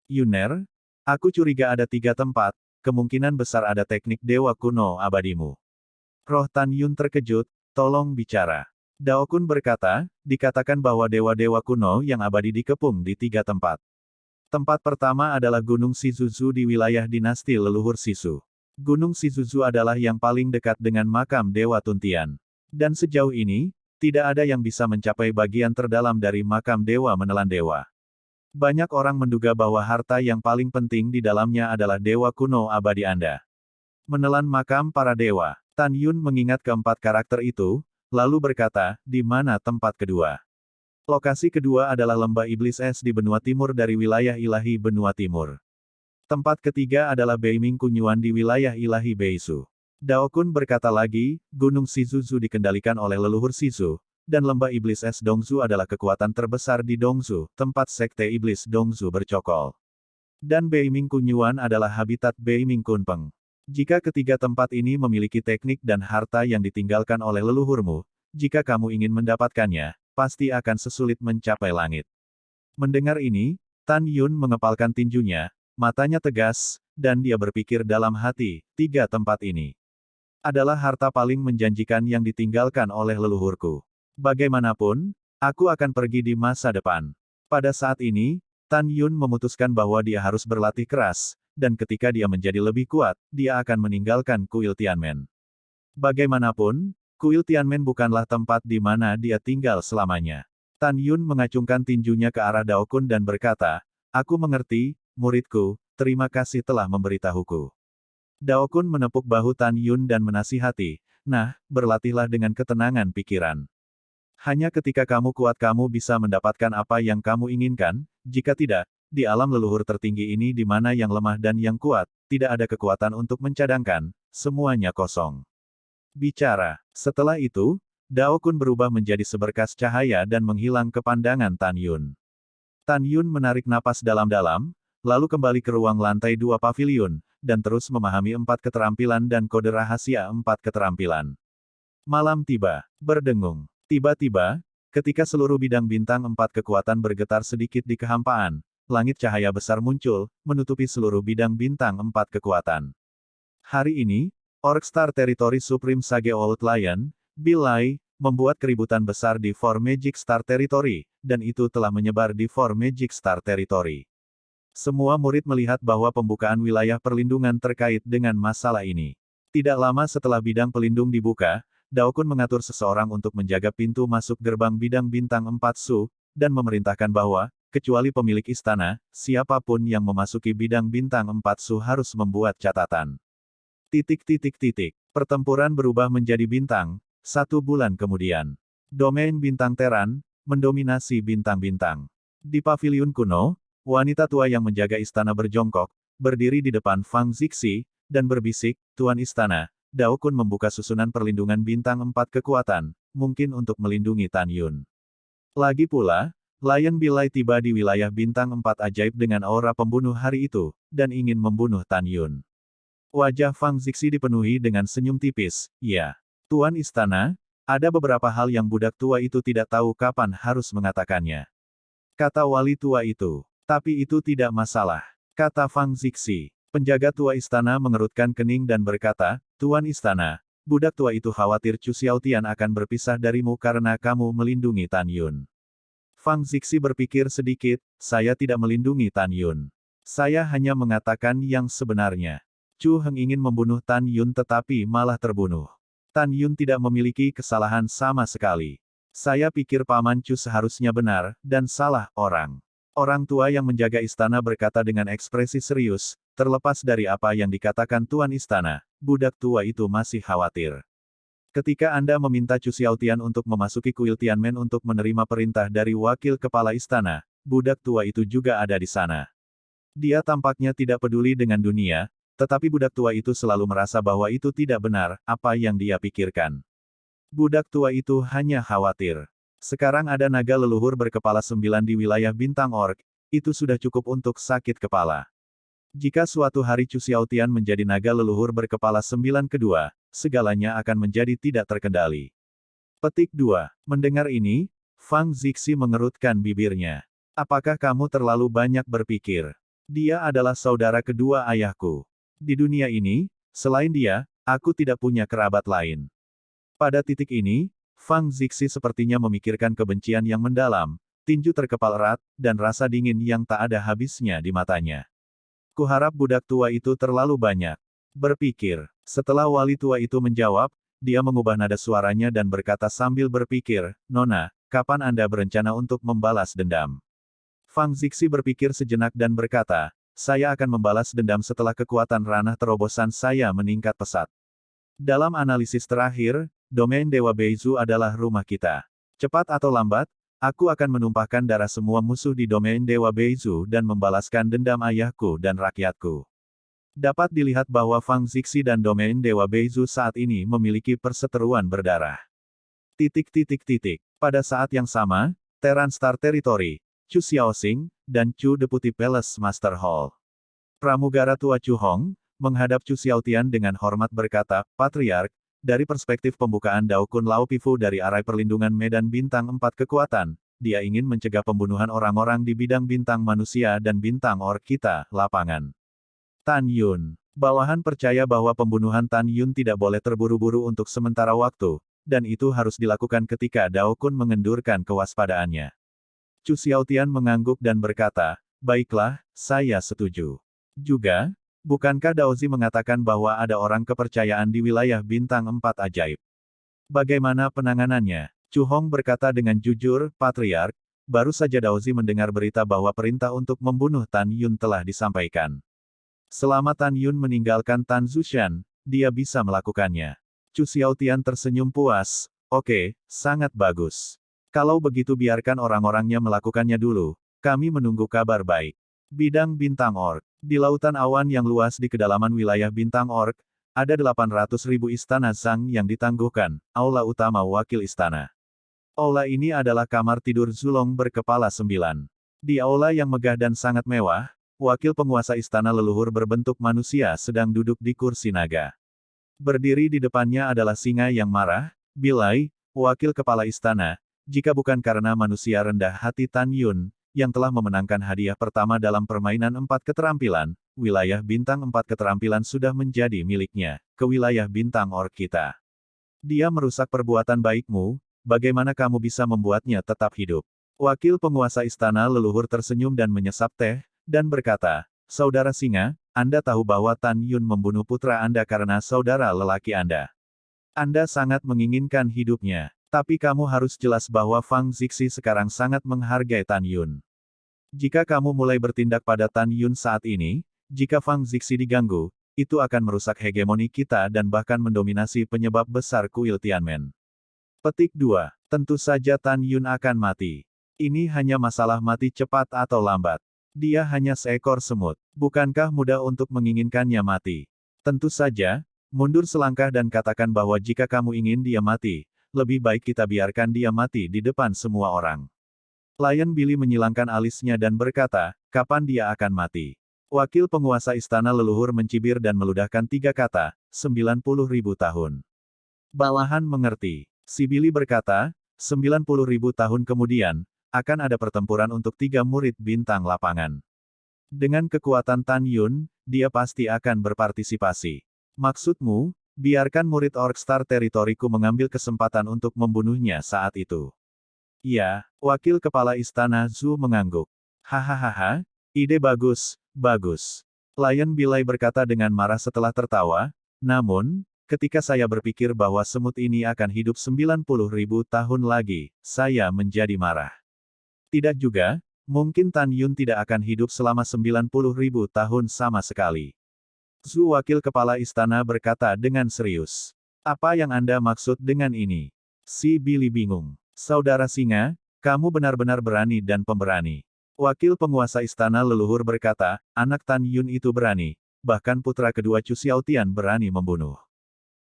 Yuner, aku curiga ada 3 tempat, kemungkinan besar ada teknik dewa kuno abadimu. Roh Tan Yun terkejut, tolong bicara. Dao Kun berkata, dikatakan bahwa dewa-dewa kuno yang abadi dikepung di 3 tempat. Tempat pertama adalah Gunung Shizuzu di wilayah dinasti leluhur Sisu. Gunung Shizuzu adalah yang paling dekat dengan makam Dewa Tuntian. Dan sejauh ini, tidak ada yang bisa mencapai bagian terdalam dari makam Dewa Menelan Dewa. Banyak orang menduga bahwa harta yang paling penting di dalamnya adalah dewa kuno abadi Anda. Menelan makam para dewa. Tan Yun mengingat keempat karakter itu, lalu berkata, di mana tempat kedua? Lokasi kedua adalah lembah iblis es di benua timur dari wilayah ilahi benua timur. Tempat ketiga adalah Beiming Kunyuan di wilayah ilahi Beisu. Dao Kun berkata lagi, Gunung Shizuzu dikendalikan oleh leluhur Sisu, dan lembah iblis es Dongzu adalah kekuatan terbesar di Dongzu, tempat sekte iblis Dongzu bercokol. Dan Beiming Kunyuan adalah habitat Beiming Kunpeng. Jika ketiga tempat ini memiliki teknik dan harta yang ditinggalkan oleh leluhurmu, jika kamu ingin mendapatkannya, pasti akan sesulit mencapai langit. Mendengar ini, Tan Yun mengepalkan tinjunya, matanya tegas, dan dia berpikir dalam hati, 3 tempat ini adalah harta paling menjanjikan yang ditinggalkan oleh leluhurku. Bagaimanapun, aku akan pergi di masa depan. Pada saat ini, Tan Yun memutuskan bahwa dia harus berlatih keras, dan ketika dia menjadi lebih kuat, dia akan meninggalkan kuil Tianmen. Bagaimanapun, kuil Tianmen bukanlah tempat di mana dia tinggal selamanya. Tan Yun mengacungkan tinjunya ke arah Dao Kun dan berkata, aku mengerti, muridku, terima kasih telah memberitahuku. Dao Kun menepuk bahu Tan Yun dan menasihati, nah, berlatihlah dengan ketenangan pikiran. Hanya ketika kamu kuat kamu bisa mendapatkan apa yang kamu inginkan, jika tidak, di alam leluhur tertinggi ini di mana yang lemah dan yang kuat, tidak ada kekuatan untuk mencadangkan, semuanya kosong. Bicara. Setelah itu, Dao Kun berubah menjadi seberkas cahaya dan menghilang ke pandangan Tan Yun. Tan Yun menarik napas dalam-dalam, lalu kembali ke ruang lantai 2 pavilion, dan terus memahami 4 keterampilan dan kode rahasia 4 keterampilan. Malam tiba, berdengung. Tiba-tiba, ketika seluruh bidang bintang 4 kekuatan bergetar sedikit di kehampaan, langit cahaya besar muncul, menutupi seluruh bidang bintang 4 kekuatan. Hari ini, Orc Star Territory Supreme Sage Old Lion, Bill Lai, membuat keributan besar di Four Magic Star Territory, dan itu telah menyebar di Four Magic Star Territory. Semua murid melihat bahwa pembukaan wilayah perlindungan terkait dengan masalah ini. Tidak lama setelah bidang pelindung dibuka, Dao Kun mengatur seseorang untuk menjaga pintu masuk gerbang bidang bintang 4 Su, dan memerintahkan bahwa, kecuali pemilik istana, siapapun yang memasuki bidang bintang 4 Su harus membuat catatan. Pertempuran berubah menjadi bintang, 1 bulan kemudian. Domain bintang Teran, mendominasi bintang-bintang. Di paviliun kuno, wanita tua yang menjaga istana berjongkok, berdiri di depan Fang Zixi, dan berbisik, Tuan Istana, Dao Kun membuka susunan perlindungan bintang 4 kekuatan, mungkin untuk melindungi Tan Yun. Lagi pula, Lion Bilai tiba di wilayah bintang 4 ajaib dengan aura pembunuh hari itu, dan ingin membunuh Tan Yun. Wajah Fang Zixi dipenuhi dengan senyum tipis, ya. Tuan Istana, ada beberapa hal yang budak tua itu tidak tahu kapan harus mengatakannya. Kata wali tua itu. Tapi itu tidak masalah. Kata Fang Zixi. Penjaga tua istana mengerutkan kening dan berkata, Tuan Istana, budak tua itu khawatir Chu Xiaotian akan berpisah darimu karena kamu melindungi Tan Yun. Fang Zixi berpikir sedikit, saya tidak melindungi Tan Yun. Saya hanya mengatakan yang sebenarnya. Chu Heng ingin membunuh Tan Yun tetapi malah terbunuh. Tan Yun tidak memiliki kesalahan sama sekali. Saya pikir Paman Chu seharusnya benar, dan salah orang. Orang tua yang menjaga istana berkata dengan ekspresi serius, terlepas dari apa yang dikatakan Tuan Istana, budak tua itu masih khawatir. Ketika Anda meminta Chu Xiaotian untuk memasuki kuil Tianmen untuk menerima perintah dari wakil kepala istana, budak tua itu juga ada di sana. Dia tampaknya tidak peduli dengan dunia, tetapi budak tua itu selalu merasa bahwa itu tidak benar, apa yang dia pikirkan. Budak tua itu hanya khawatir. Sekarang ada naga leluhur berkepala 9 di wilayah Bintang Orc, itu sudah cukup untuk sakit kepala. Jika suatu hari Chu Xiaotian menjadi naga leluhur berkepala 9 kedua, segalanya akan menjadi tidak terkendali. Petik 2. Mendengar ini, Fang Zixi mengerutkan bibirnya. Apakah kamu terlalu banyak berpikir? Dia adalah saudara kedua ayahku. Di dunia ini, selain dia, aku tidak punya kerabat lain. Pada titik ini, Fang Zixi sepertinya memikirkan kebencian yang mendalam, tinju terkepal erat, dan rasa dingin yang tak ada habisnya di matanya. Kuharap budak tua itu terlalu banyak berpikir. Setelah wali tua itu menjawab, dia mengubah nada suaranya dan berkata sambil berpikir, Nona, kapan Anda berencana untuk membalas dendam? Fang Zixi berpikir sejenak dan berkata, saya akan membalas dendam setelah kekuatan ranah terobosan saya meningkat pesat. Dalam analisis terakhir, domain Dewa Beizu adalah rumah kita. Cepat atau lambat, aku akan menumpahkan darah semua musuh di domain Dewa Beizu dan membalaskan dendam ayahku dan rakyatku. Dapat dilihat bahwa Fang Zixi dan domain Dewa Beizu saat ini memiliki perseteruan berdarah. Pada saat yang sama, Terran Star Territory, Chu Xiaoxing, dan Chu Deputy Palace Master Hall. Pramugara tua Chu Hong, menghadap Chu Xiaotian dengan hormat berkata, Patriark, dari perspektif pembukaan Daokun Lao Pifu dari Arai Perlindungan Medan Bintang 4 Kekuatan, dia ingin mencegah pembunuhan orang-orang di bidang bintang manusia dan bintang orc kita, lapangan. Tan Yun. Bawahan percaya bahwa pembunuhan Tan Yun tidak boleh terburu-buru untuk sementara waktu, dan itu harus dilakukan ketika Daokun mengendurkan kewaspadaannya. Chu Xiaotian mengangguk dan berkata, baiklah, saya setuju. Juga, bukankah Daozi mengatakan bahwa ada orang kepercayaan di wilayah bintang 4 ajaib? Bagaimana penanganannya? Chu Hong berkata dengan jujur, Patriark, baru saja Daozi mendengar berita bahwa perintah untuk membunuh Tan Yun telah disampaikan. Selama Tan Yun meninggalkan Tan Zushan, dia bisa melakukannya. Chu Xiaotian tersenyum puas, oke, sangat bagus. Kalau begitu biarkan orang-orangnya melakukannya dulu, kami menunggu kabar baik. Bidang Bintang Orc. Di lautan awan yang luas di kedalaman wilayah Bintang Orc, ada 800.000 istana Zhang yang ditangguhkan, aula utama wakil istana. Aula ini adalah kamar tidur Zulong berkepala 9. Di aula yang megah dan sangat mewah, wakil penguasa istana leluhur berbentuk manusia sedang duduk di kursi naga. Berdiri di depannya adalah singa yang marah, Bilai, wakil kepala istana, jika bukan karena manusia rendah hati Tan Yun, yang telah memenangkan hadiah pertama dalam permainan 4 keterampilan, wilayah bintang 4 keterampilan sudah menjadi miliknya, ke wilayah bintang orc kita. Dia merusak perbuatan baikmu, bagaimana kamu bisa membuatnya tetap hidup? Wakil penguasa istana leluhur tersenyum dan menyesap teh, dan berkata, Saudara Singa, Anda tahu bahwa Tan Yun membunuh putra Anda karena saudara lelaki Anda. Anda sangat menginginkan hidupnya. Tapi kamu harus jelas bahwa Fang Zixi sekarang sangat menghargai Tan Yun. Jika kamu mulai bertindak pada Tan Yun saat ini, jika Fang Zixi diganggu, itu akan merusak hegemoni kita dan bahkan mendominasi penyebab besar kuil Tianmen. Petik 2. Tentu saja Tan Yun akan mati. Ini hanya masalah mati cepat atau lambat. Dia hanya seekor semut. Bukankah mudah untuk menginginkannya mati? Tentu saja, mundur selangkah dan katakan bahwa jika kamu ingin dia mati, lebih baik kita biarkan dia mati di depan semua orang. Lion Billy menyilangkan alisnya dan berkata, kapan dia akan mati? Wakil penguasa istana leluhur mencibir dan meludahkan 3 kata, 90.000 tahun. Bawahan mengerti. Si Billy berkata, 90.000 tahun kemudian, akan ada pertempuran untuk 3 murid bintang lapangan. Dengan kekuatan Tan Yun, dia pasti akan berpartisipasi. Maksudmu, biarkan murid Orc Star Territory-ku mengambil kesempatan untuk membunuhnya saat itu. Ya, wakil kepala istana Zhu mengangguk. Hahaha, ide bagus, bagus. Lion Bilai berkata dengan marah setelah tertawa, namun, ketika saya berpikir bahwa semut ini akan hidup 90.000 tahun lagi, saya menjadi marah. Tidak juga, mungkin Tan Yun tidak akan hidup selama 90.000 tahun sama sekali. Zhu wakil kepala istana berkata dengan serius. Apa yang Anda maksud dengan ini? Si Billy bingung. Saudara singa, kamu benar-benar berani dan pemberani. Wakil penguasa istana leluhur berkata, anak Tan Yun itu berani, bahkan putra kedua Chu Xiaotian berani membunuh.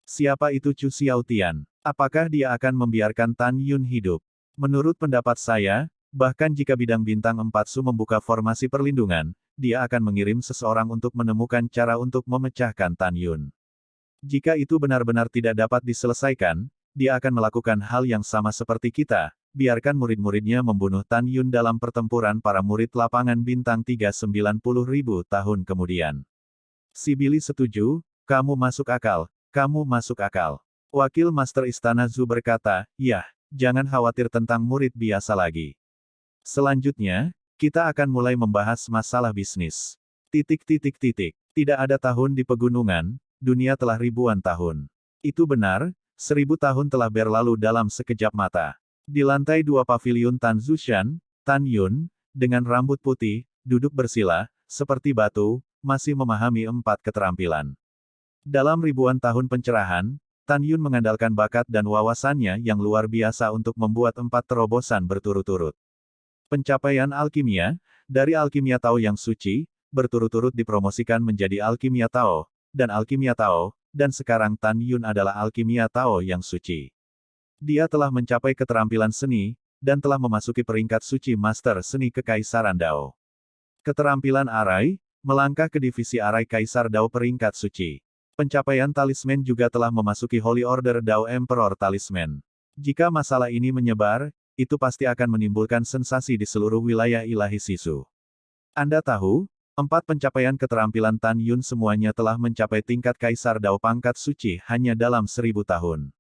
Siapa itu Chu Xiaotian? Apakah dia akan membiarkan Tan Yun hidup? Menurut pendapat saya, bahkan jika bidang bintang 4 Su membuka formasi perlindungan, dia akan mengirim seseorang untuk menemukan cara untuk memecahkan Tan Yun. Jika itu benar-benar tidak dapat diselesaikan, dia akan melakukan hal yang sama seperti kita, biarkan murid-muridnya membunuh Tan Yun dalam pertempuran para murid lapangan bintang 3 90.000 tahun kemudian. Si Billy setuju, kamu masuk akal, kamu masuk akal. Wakil Master Istana Zhu berkata, ya, jangan khawatir tentang murid biasa lagi. Selanjutnya, kita akan mulai membahas masalah bisnis. Tidak ada tahun di pegunungan, dunia telah ribuan tahun. Itu benar, 1000 tahun telah berlalu dalam sekejap mata. Di lantai 2 paviliun Tan Zushan, Tan Yun, dengan rambut putih, duduk bersila, seperti batu, masih memahami 4 keterampilan. Dalam ribuan tahun pencerahan, Tan Yun mengandalkan bakat dan wawasannya yang luar biasa untuk membuat 4 terobosan berturut-turut. Pencapaian alkimia, dari alkimia Tao yang suci, berturut-turut dipromosikan menjadi alkimia Tao, dan sekarang Tan Yun adalah alkimia Tao yang suci. Dia telah mencapai keterampilan seni, dan telah memasuki peringkat suci Master Seni Kekaisaran Dao. Keterampilan arai, melangkah ke divisi arai Kaisar Dao peringkat suci. Pencapaian talisman juga telah memasuki Holy Order Dao Emperor Talisman. Jika masalah ini menyebar, itu pasti akan menimbulkan sensasi di seluruh wilayah ilahi Sisu. Anda tahu, 4 pencapaian keterampilan Tan Yun semuanya telah mencapai tingkat Kaisar Dao pangkat suci hanya dalam 1000 tahun.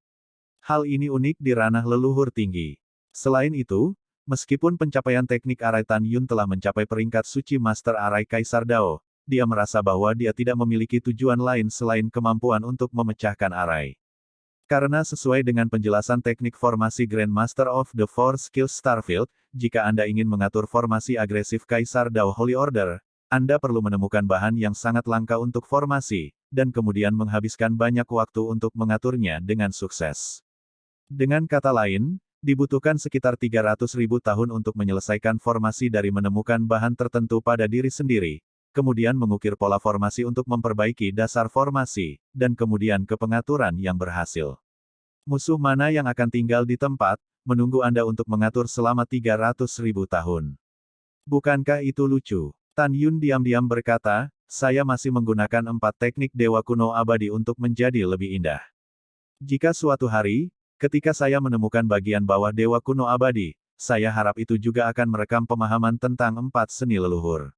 Hal ini unik di ranah leluhur tinggi. Selain itu, meskipun pencapaian teknik arai Tan Yun telah mencapai peringkat suci Master Arai Kaisar Dao, dia merasa bahwa dia tidak memiliki tujuan lain selain kemampuan untuk memecahkan arai. Karena sesuai dengan penjelasan teknik formasi Grand Master of the Four Skills Starfield, jika Anda ingin mengatur formasi agresif Kaisar Dao Holy Order, Anda perlu menemukan bahan yang sangat langka untuk formasi, dan kemudian menghabiskan banyak waktu untuk mengaturnya dengan sukses. Dengan kata lain, dibutuhkan sekitar 300.000 tahun untuk menyelesaikan formasi dari menemukan bahan tertentu pada diri sendiri, kemudian mengukir pola formasi untuk memperbaiki dasar formasi, dan kemudian ke pengaturan yang berhasil. Musuh mana yang akan tinggal di tempat, menunggu Anda untuk mengatur selama 300.000 tahun. Bukankah itu lucu? Tan Yun diam-diam berkata, saya masih menggunakan 4 teknik Dewa Kuno Abadi untuk menjadi lebih indah. Jika suatu hari, ketika saya menemukan bagian bawah Dewa Kuno Abadi, saya harap itu juga akan merekam pemahaman tentang 4 seni leluhur.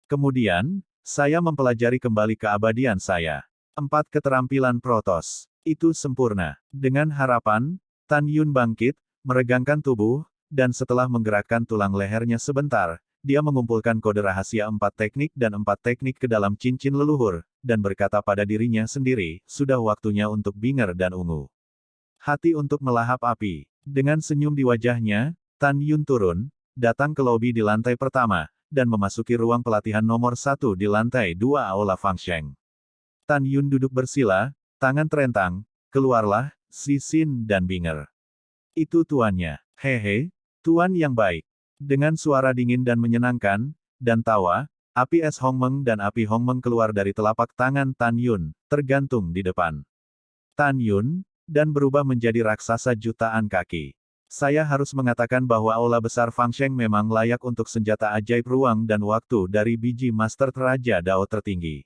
Kemudian, saya mempelajari kembali keabadian saya. 4 keterampilan Protos. Itu sempurna. Dengan harapan, Tan Yun bangkit, meregangkan tubuh, dan setelah menggerakkan tulang lehernya sebentar, dia mengumpulkan kode rahasia 4 teknik dan 4 teknik ke dalam cincin leluhur, dan berkata pada dirinya sendiri, sudah waktunya untuk Binger dan Ungu. Hati untuk melahap api. Dengan senyum di wajahnya, Tan Yun turun, datang ke lobi di lantai pertama, dan memasuki ruang pelatihan nomor 1 di lantai 2 Aula Fangsheng. Tan Yun duduk bersila, tangan terentang, keluarlah, Cixin dan Binger. Itu tuannya. Hehe, tuan yang baik. Dengan suara dingin dan menyenangkan, dan tawa, api es Hongmeng dan api Hongmeng keluar dari telapak tangan Tan Yun, tergantung di depan Tan Yun, dan berubah menjadi raksasa jutaan kaki. Saya harus mengatakan bahwa aula besar Fangsheng memang layak untuk senjata ajaib ruang dan waktu dari biji Master Raja Dao tertinggi.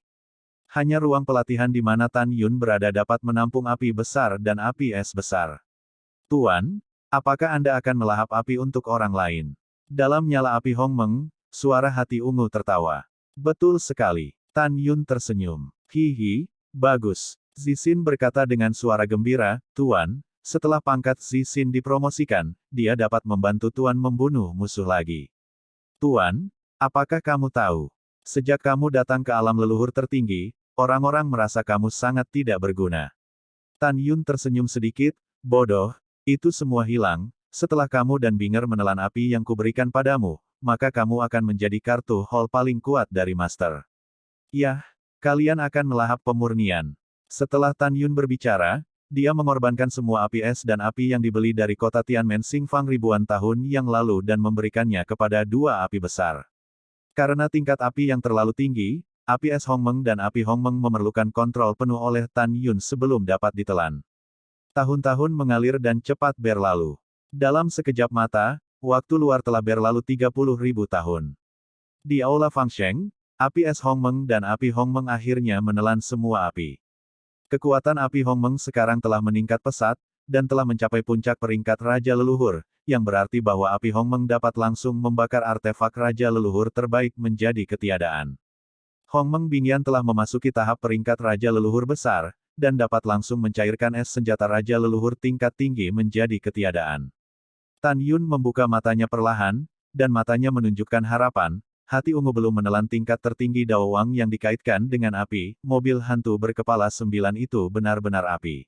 Hanya ruang pelatihan di mana Tan Yun berada dapat menampung api besar dan api es besar. Tuan, apakah Anda akan melahap api untuk orang lain? Dalam nyala api Hongmeng, suara hati ungu tertawa. Betul sekali. Tan Yun tersenyum. Hihi, bagus. Cixin berkata dengan suara gembira, Tuan, setelah pangkat Cixin dipromosikan, dia dapat membantu Tuan membunuh musuh lagi. Tuan, apakah kamu tahu? Sejak kamu datang ke alam leluhur tertinggi, orang-orang merasa kamu sangat tidak berguna. Tan Yun tersenyum sedikit, bodoh, itu semua hilang, setelah kamu dan Binger menelan api yang kuberikan padamu, maka kamu akan menjadi kartu hall paling kuat dari Master. Yah, kalian akan melahap pemurnian. Setelah Tan Yun berbicara, dia mengorbankan semua api es dan api yang dibeli dari kota Tianmen Xingfang ribuan tahun yang lalu dan memberikannya kepada dua api besar. Karena tingkat api yang terlalu tinggi, api es Hongmeng dan api Hongmeng memerlukan kontrol penuh oleh Tan Yun sebelum dapat ditelan. Tahun-tahun mengalir dan cepat berlalu. Dalam sekejap mata, waktu luar telah berlalu 30.000 tahun. Di Aula Fangsheng, api es Hongmeng dan api Hongmeng akhirnya menelan semua api. Kekuatan api Hongmeng sekarang telah meningkat pesat, dan telah mencapai puncak peringkat Raja Leluhur, yang berarti bahwa api Hongmeng dapat langsung membakar artefak Raja Leluhur terbaik menjadi ketiadaan. Hongmeng Bingyan telah memasuki tahap peringkat Raja Leluhur besar, dan dapat langsung mencairkan es senjata Raja Leluhur tingkat tinggi menjadi ketiadaan. Tan Yun membuka matanya perlahan, dan matanya menunjukkan harapan. Hati ungu belum menelan tingkat tertinggi Dao Wang yang dikaitkan dengan api, mobil hantu berkepala 9 itu benar-benar api.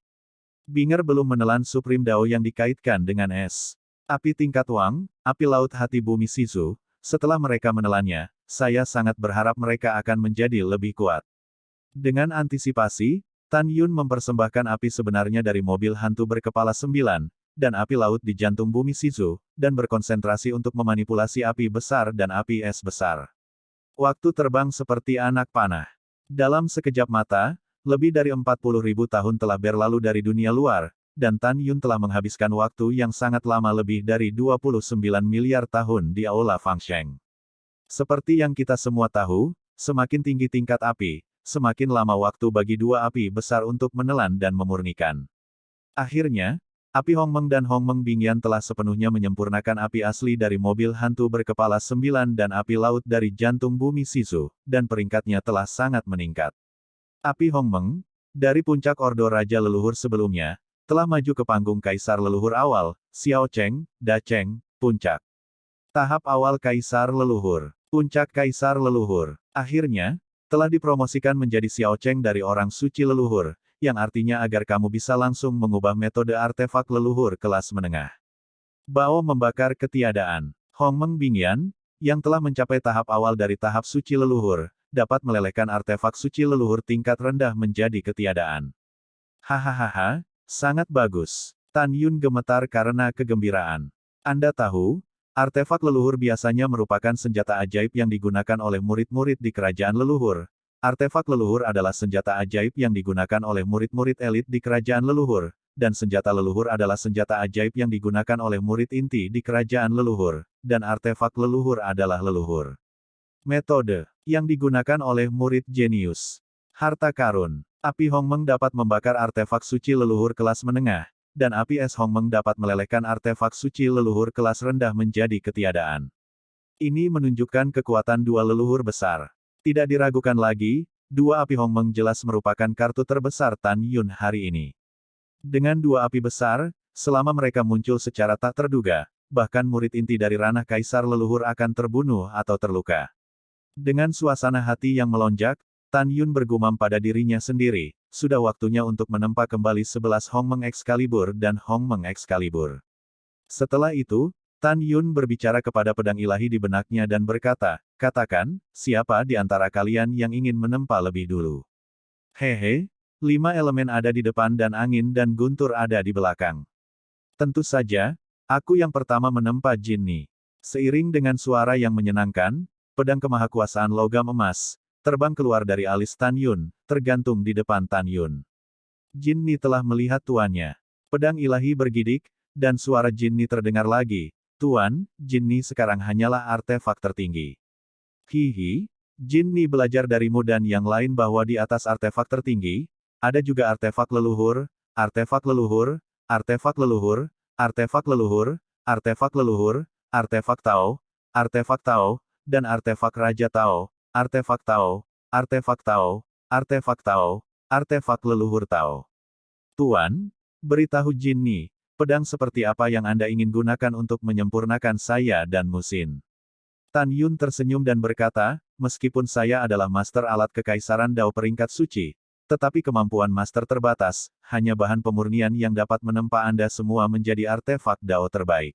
Binger belum menelan Supreme Dao yang dikaitkan dengan es. Api tingkat Wang, api laut hati bumi Sisu, setelah mereka menelannya, saya sangat berharap mereka akan menjadi lebih kuat. Dengan antisipasi, Tan Yun mempersembahkan api sebenarnya dari mobil hantu berkepala 9, dan api laut di jantung bumi Sisu, dan berkonsentrasi untuk memanipulasi api besar dan api es besar. Waktu terbang seperti anak panah. Dalam sekejap mata, lebih dari 40.000 tahun telah berlalu dari dunia luar, dan Tan Yun telah menghabiskan waktu yang sangat lama lebih dari 29 miliar tahun di Aula Fangsheng. Seperti yang kita semua tahu, semakin tinggi tingkat api, semakin lama waktu bagi dua api besar untuk menelan dan memurnikan. Akhirnya, api Hongmeng dan Hongmeng Bingyan telah sepenuhnya menyempurnakan api asli dari mobil hantu berkepala 9 dan api laut dari jantung bumi Sisu, dan peringkatnya telah sangat meningkat. Api Hongmeng, dari puncak ordo Raja Leluhur sebelumnya, telah maju ke panggung Kaisar Leluhur awal, Xiao Cheng, Da Cheng, Puncak. Tahap awal Kaisar Leluhur. Puncak Kaisar Leluhur. Akhirnya, telah dipromosikan menjadi Xiao Cheng dari orang suci leluhur, yang artinya agar kamu bisa langsung mengubah metode artefak leluhur kelas menengah. Bao membakar ketiadaan. Hongmeng Bingyan, yang telah mencapai tahap awal dari tahap suci leluhur, dapat melelehkan artefak suci leluhur tingkat rendah menjadi ketiadaan. Hahaha, sangat bagus. Tan Yun gemetar karena kegembiraan. Anda tahu, artefak leluhur biasanya merupakan senjata ajaib yang digunakan oleh murid-murid di kerajaan leluhur. Artefak leluhur adalah senjata ajaib yang digunakan oleh murid-murid elit di kerajaan leluhur, dan senjata leluhur adalah senjata ajaib yang digunakan oleh murid inti di kerajaan leluhur, dan artefak leluhur adalah leluhur. Metode yang digunakan oleh murid jenius. Harta karun. Api Hongmeng dapat membakar artefak suci leluhur kelas menengah, dan api es Hongmeng dapat melelehkan artefak suci leluhur kelas rendah menjadi ketiadaan. Ini menunjukkan kekuatan dua leluhur besar. Tidak diragukan lagi, dua api Hongmeng jelas merupakan kartu terbesar Tan Yun hari ini. Dengan dua api besar, selama mereka muncul secara tak terduga, bahkan murid inti dari ranah Kaisar Leluhur akan terbunuh atau terluka. Dengan suasana hati yang melonjak, Tan Yun bergumam pada dirinya sendiri, sudah waktunya untuk menempa kembali 11 Hongmeng Excalibur dan Hongmeng Excalibur. Setelah itu, Tan Yun berbicara kepada pedang ilahi di benaknya dan berkata, katakan, siapa di antara kalian yang ingin menempa lebih dulu? Hehe, 5 elemen ada di depan dan angin dan guntur ada di belakang. Tentu saja, aku yang pertama menempa Jinni. Seiring dengan suara yang menyenangkan, pedang kemahakuasaan logam emas, terbang keluar dari alis Tan Yun, tergantung di depan Tan Yun. Jinni telah melihat tuannya. Pedang ilahi bergidik, dan suara Jinni terdengar lagi. Tuan, Jinni sekarang hanyalah artefak tertinggi. Hihi, Jinni belajar darimu dan yang lain bahwa di atas artefak tertinggi, ada juga artefak leluhur, artefak leluhur, artefak leluhur, artefak leluhur, artefak leluhur, artefak Tao, artefak Tao, dan artefak Raja Tao, artefak Tao, artefak Tao, artefak Tao, artefak leluhur Tao. Tuan, beritahu Jinni, pedang seperti apa yang Anda ingin gunakan untuk menyempurnakan saya dan Musin. Tan Yun tersenyum dan berkata, meskipun saya adalah master alat kekaisaran Dao peringkat suci, tetapi kemampuan master terbatas, hanya bahan pemurnian yang dapat menempa Anda semua menjadi artefak Dao terbaik.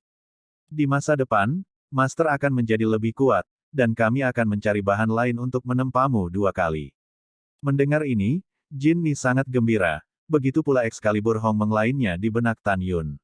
Di masa depan, master akan menjadi lebih kuat, dan kami akan mencari bahan lain untuk menempamu 2 kali. Mendengar ini, Jin Ni sangat gembira, begitu pula Excalibur Hongmeng lainnya di benak Tan Yun.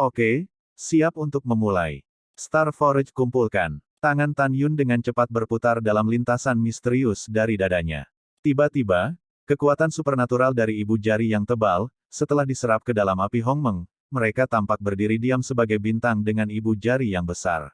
Oke, siap untuk memulai. Star Forge kumpulkan. Tangan Tan Yun dengan cepat berputar dalam lintasan misterius dari dadanya. Tiba-tiba, kekuatan supernatural dari ibu jari yang tebal, setelah diserap ke dalam api Hongmeng, mereka tampak berdiri diam sebagai bintang dengan ibu jari yang besar.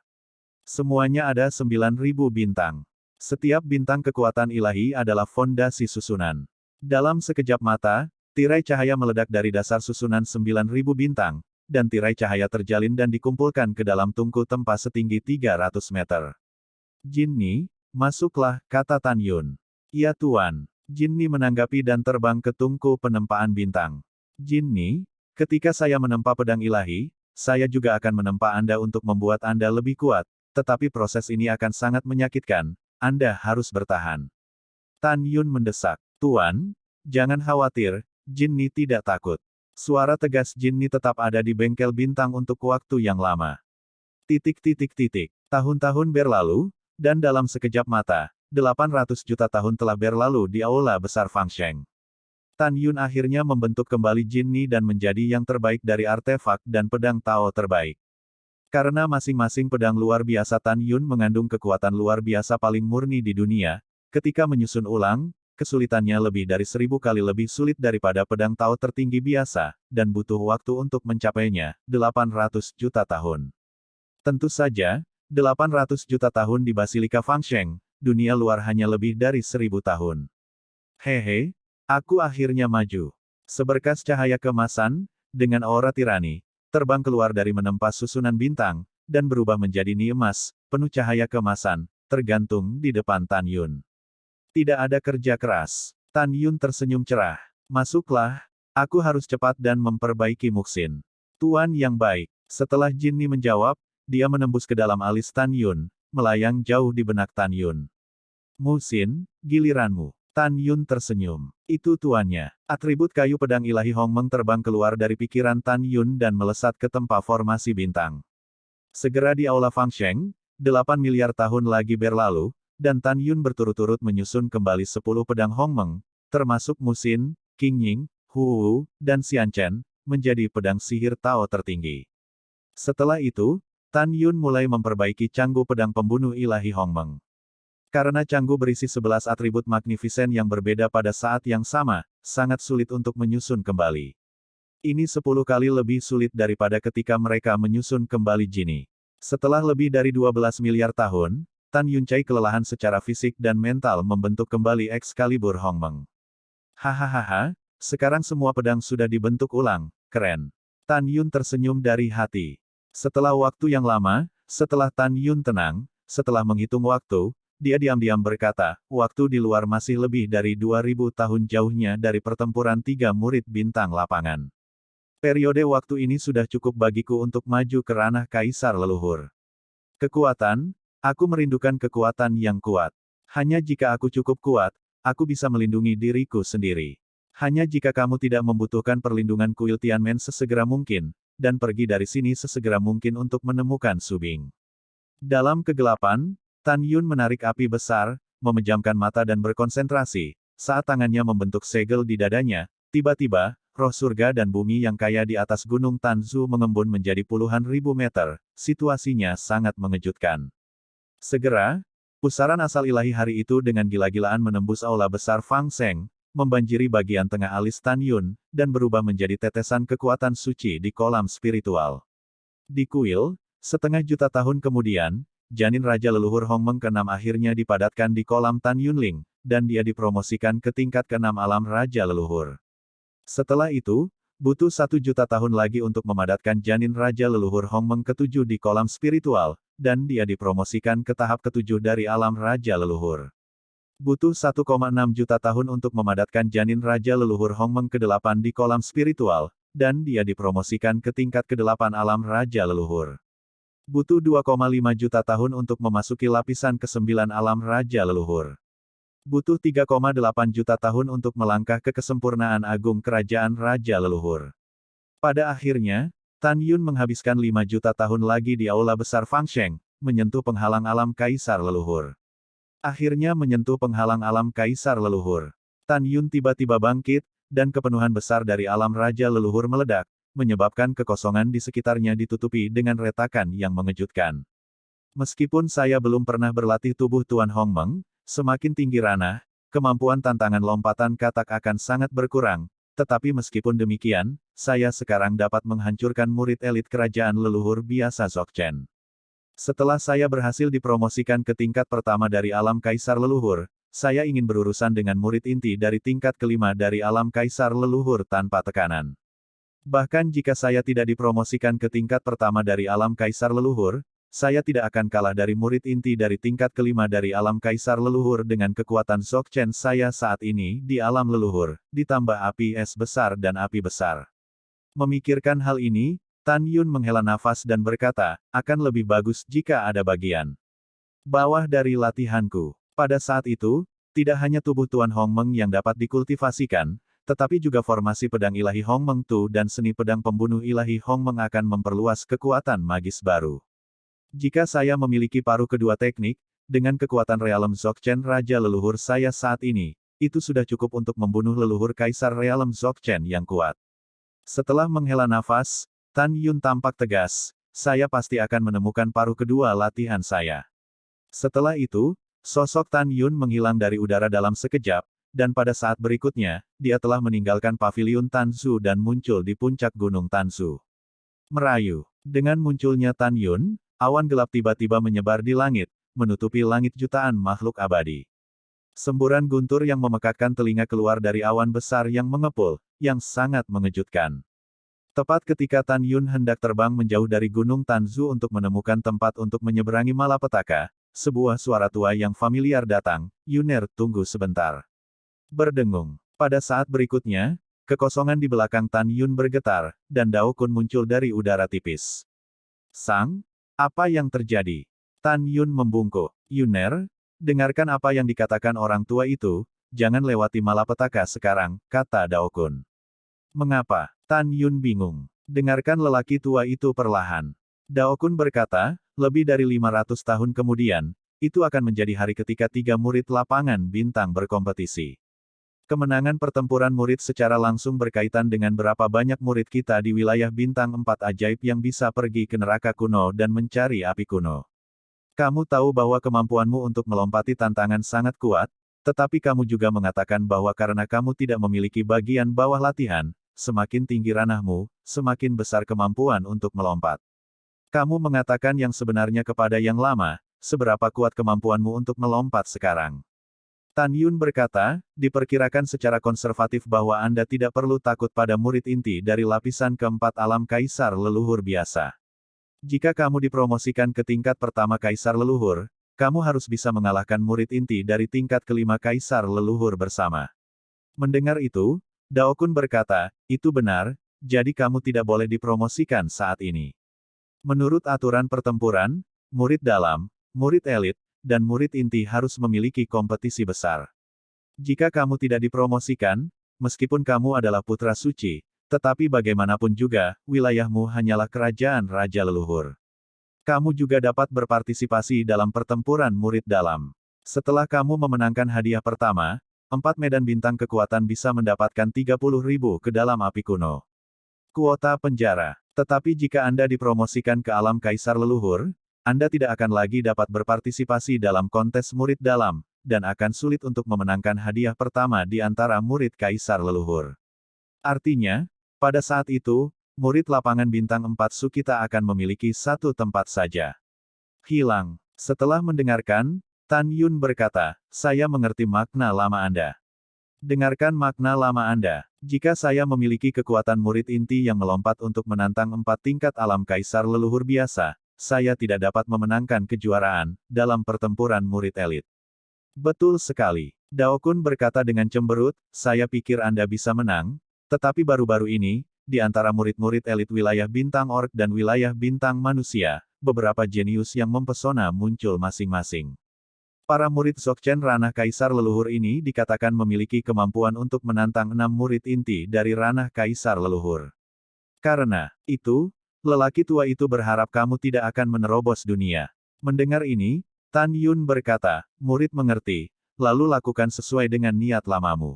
Semuanya ada 9.000 bintang. Setiap bintang kekuatan ilahi adalah fondasi susunan. Dalam sekejap mata, tirai cahaya meledak dari dasar susunan 9.000 bintang, dan tirai cahaya terjalin dan dikumpulkan ke dalam tungku tempa setinggi 300 meter. Jin Ni, masuklah, kata Tan Yun. Ya Tuan. Jin Ni menanggapi dan terbang ke tungku penempaan bintang. Jin Ni, ketika saya menempa pedang ilahi, saya juga akan menempa Anda untuk membuat Anda lebih kuat, tetapi proses ini akan sangat menyakitkan, Anda harus bertahan. Tan Yun mendesak. Tuan, jangan khawatir, Jin Ni tidak takut. Suara tegas Jin Ni tetap ada di bengkel bintang untuk waktu yang lama. Tahun-tahun berlalu, dan dalam sekejap mata, 800 juta tahun telah berlalu di aula besar Fangsheng. Tan Yun akhirnya membentuk kembali Jin Ni dan menjadi yang terbaik dari artefak dan pedang Tao terbaik. Karena masing-masing pedang luar biasa Tan Yun mengandung kekuatan luar biasa paling murni di dunia, ketika menyusun ulang, kesulitannya lebih dari 1000 kali lebih sulit daripada pedang Tao tertinggi biasa, dan butuh waktu untuk mencapainya, 800 juta tahun. Tentu saja, 800 juta tahun di Basilika Fangsheng, dunia luar hanya lebih dari 1000 tahun. Hehe, aku akhirnya maju. Seberkas cahaya kemasan, dengan aura tirani, terbang keluar dari menempa susunan bintang, dan berubah menjadi Ni emas, penuh cahaya kemasan, tergantung di depan Tan Yun. Tidak ada kerja keras. Tan Yun tersenyum cerah. Masuklah, aku harus cepat dan memperbaiki Muxin. Tuan yang baik. Setelah Jin Ni menjawab, dia menembus ke dalam alis Tan Yun, melayang jauh di benak Tan Yun. Muxin, giliranmu. Tan Yun tersenyum. Itu tuannya. Atribut kayu pedang ilahi Hongmeng terbang keluar dari pikiran Tan Yun dan melesat ke tempat formasi bintang. Segera di aula Fangsheng, 8 miliar tahun lagi berlalu, dan Tan Yun berturut-turut menyusun kembali 10 pedang Hongmeng, termasuk Muxin, Qingning, Hu, dan Xianchen, menjadi pedang sihir Tao tertinggi. Setelah itu, Tan Yun mulai memperbaiki canggu pedang pembunuh ilahi Hongmeng. Karena canggu berisi 11 atribut magnificent yang berbeda pada saat yang sama, sangat sulit untuk menyusun kembali. Ini 10 kali lebih sulit daripada ketika mereka menyusun kembali Jinni. Setelah lebih dari 12 miliar tahun, Tan Yun Cai kelelahan secara fisik dan mental membentuk kembali Excalibur Hongmeng. Hahaha, sekarang semua pedang sudah dibentuk ulang, keren. Tan Yun tersenyum dari hati. Setelah waktu yang lama, setelah Tan Yun tenang, setelah menghitung waktu, dia diam-diam berkata, waktu di luar masih lebih dari 2000 tahun jauhnya dari pertempuran 3 murid bintang lapangan. Periode waktu ini sudah cukup bagiku untuk maju ke ranah kaisar leluhur. Kekuatan, aku merindukan kekuatan yang kuat. Hanya jika aku cukup kuat, aku bisa melindungi diriku sendiri. Hanya jika kamu tidak membutuhkan perlindungan kuil Tianmen sesegera mungkin, dan pergi dari sini sesegera mungkin untuk menemukan Subing. Dalam kegelapan, Tan Yun menarik api besar, memejamkan mata dan berkonsentrasi, saat tangannya membentuk segel di dadanya, tiba-tiba, roh surga dan bumi yang kaya di atas gunung Tanzu mengembun menjadi puluhan ribu meter, situasinya sangat mengejutkan. Segera, pusaran asal ilahi hari itu dengan gila-gilaan menembus aula besar Fangsheng, membanjiri bagian tengah alis Tan Yun, dan berubah menjadi tetesan kekuatan suci di kolam spiritual. Di kuil, setengah juta tahun kemudian, janin Raja Leluhur Hongmeng ke-6 akhirnya dipadatkan di kolam Tan Yunling, dan dia dipromosikan ke tingkat ke-6 alam Raja Leluhur. Setelah itu, butuh 1 juta tahun lagi untuk memadatkan janin Raja Leluhur Hongmeng ke-7 di kolam spiritual, dan dia dipromosikan ke tahap ke-7 dari alam Raja Leluhur. Butuh 1,6 juta tahun untuk memadatkan janin Raja Leluhur Hongmeng ke-8 di kolam spiritual, dan dia dipromosikan ke tingkat ke-8 alam Raja Leluhur. Butuh 2,5 juta tahun untuk memasuki lapisan ke-9 alam Raja Leluhur. Butuh 3,8 juta tahun untuk melangkah ke kesempurnaan agung kerajaan Raja Leluhur. Pada akhirnya, Tan Yun menghabiskan 5 juta tahun lagi di Aula Besar Fangsheng, menyentuh penghalang alam Kaisar Leluhur. Akhirnya menyentuh penghalang alam Kaisar Leluhur. Tan Yun tiba-tiba bangkit, dan kepenuhan besar dari alam Raja Leluhur meledak, menyebabkan kekosongan di sekitarnya ditutupi dengan retakan yang mengejutkan. Meskipun saya belum pernah berlatih tubuh Tuan Hongmeng, semakin tinggi ranah, kemampuan tantangan lompatan katak akan sangat berkurang, tetapi meskipun demikian, saya sekarang dapat menghancurkan murid elit kerajaan leluhur biasa Dzogchen. Setelah saya berhasil dipromosikan ke tingkat pertama dari alam Kaisar Leluhur, saya ingin berurusan dengan murid inti dari tingkat kelima dari alam Kaisar Leluhur tanpa tekanan. Bahkan jika saya tidak dipromosikan ke tingkat pertama dari alam Kaisar Leluhur, saya tidak akan kalah dari murid inti dari tingkat kelima dari alam Kaisar Leluhur dengan kekuatan Dzogchen saya saat ini di alam leluhur, ditambah api es besar dan api besar. Memikirkan hal ini, Tan Yun menghela nafas dan berkata, akan lebih bagus jika ada bagian bawah dari latihanku. Pada saat itu, tidak hanya tubuh Tuan Hongmeng yang dapat dikultivasikan, tetapi juga formasi pedang ilahi Hongmeng Tu dan seni pedang pembunuh ilahi Hongmeng akan memperluas kekuatan magis baru. Jika saya memiliki paruh kedua teknik, dengan kekuatan Realem Dzogchen Raja Leluhur saya saat ini, itu sudah cukup untuk membunuh leluhur Kaisar Realem Dzogchen yang kuat. Setelah menghela nafas, Tan Yun tampak tegas, saya pasti akan menemukan paruh kedua latihan saya. Setelah itu, sosok Tan Yun menghilang dari udara dalam sekejap, dan pada saat berikutnya, dia telah meninggalkan paviliun Tanzu dan muncul di puncak gunung Tanzu. Merayu. Dengan munculnya Tan Yun, awan gelap tiba-tiba menyebar di langit, menutupi langit jutaan makhluk abadi. Semburan guntur yang memekakkan telinga keluar dari awan besar yang mengepul, yang sangat mengejutkan. Tepat ketika Tan Yun hendak terbang menjauh dari Gunung Tanzu untuk menemukan tempat untuk menyeberangi malapetaka, sebuah suara tua yang familiar datang, Yuner, tunggu sebentar. Berdengung. Pada saat berikutnya, kekosongan di belakang Tan Yun bergetar, dan Dao Kun muncul dari udara tipis. Sang? Apa yang terjadi? Tan Yun membungkuk. Yuner, dengarkan apa yang dikatakan orang tua itu, jangan lewati malapetaka sekarang, kata Dao Kun. Mengapa? Tan Yun bingung. Dengarkan lelaki tua itu perlahan. Dao Kun berkata, lebih dari 500 tahun kemudian, itu akan menjadi hari ketika 3 murid lapangan bintang berkompetisi. Kemenangan pertempuran murid secara langsung berkaitan dengan berapa banyak murid kita di wilayah bintang 4 ajaib yang bisa pergi ke neraka kuno dan mencari api kuno. Kamu tahu bahwa kemampuanmu untuk melompati tantangan sangat kuat, tetapi kamu juga mengatakan bahwa karena kamu tidak memiliki bagian bawah latihan, semakin tinggi ranahmu, semakin besar kemampuan untuk melompat. Kamu mengatakan yang sebenarnya kepada yang lama, seberapa kuat kemampuanmu untuk melompat sekarang. Tan Yun berkata, diperkirakan secara konservatif bahwa Anda tidak perlu takut pada murid inti dari lapisan keempat alam Kaisar Leluhur biasa. Jika kamu dipromosikan ke tingkat pertama Kaisar Leluhur, kamu harus bisa mengalahkan murid inti dari tingkat kelima Kaisar Leluhur bersama. Mendengar itu, Dao Kun berkata, itu benar, jadi kamu tidak boleh dipromosikan saat ini. Menurut aturan pertempuran, murid dalam, murid elit, dan murid inti harus memiliki kompetisi besar. Jika kamu tidak dipromosikan, meskipun kamu adalah putra suci, tetapi bagaimanapun juga, wilayahmu hanyalah kerajaan Raja Leluhur. Kamu juga dapat berpartisipasi dalam pertempuran murid dalam. Setelah kamu memenangkan hadiah pertama, 4 medan bintang kekuatan bisa mendapatkan 30.000 ke dalam api kuno. Kuota penjara. Tetapi jika Anda dipromosikan ke alam Kaisar Leluhur, Anda tidak akan lagi dapat berpartisipasi dalam kontes murid dalam, dan akan sulit untuk memenangkan hadiah pertama di antara murid Kaisar Leluhur. Artinya, pada saat itu, murid lapangan bintang 4 Sukita akan memiliki satu tempat saja. Hilang. Setelah mendengarkan, Tan Yun berkata, saya mengerti makna lama Anda. Dengarkan makna lama Anda. Jika saya memiliki kekuatan murid inti yang melompat untuk menantang 4 tingkat alam Kaisar Leluhur biasa, saya tidak dapat memenangkan kejuaraan dalam pertempuran murid elit. Betul sekali. Dao Kun berkata dengan cemberut, saya pikir Anda bisa menang, tetapi baru-baru ini, di antara murid-murid elit wilayah bintang orc dan wilayah bintang manusia, beberapa jenius yang mempesona muncul masing-masing. Para murid Dzogchen ranah kaisar leluhur ini dikatakan memiliki kemampuan untuk menantang 6 murid inti dari ranah kaisar leluhur. Karena itu, lelaki tua itu berharap kamu tidak akan menerobos dunia. Mendengar ini, Tan Yun berkata, murid mengerti, lalu lakukan sesuai dengan niat lamamu.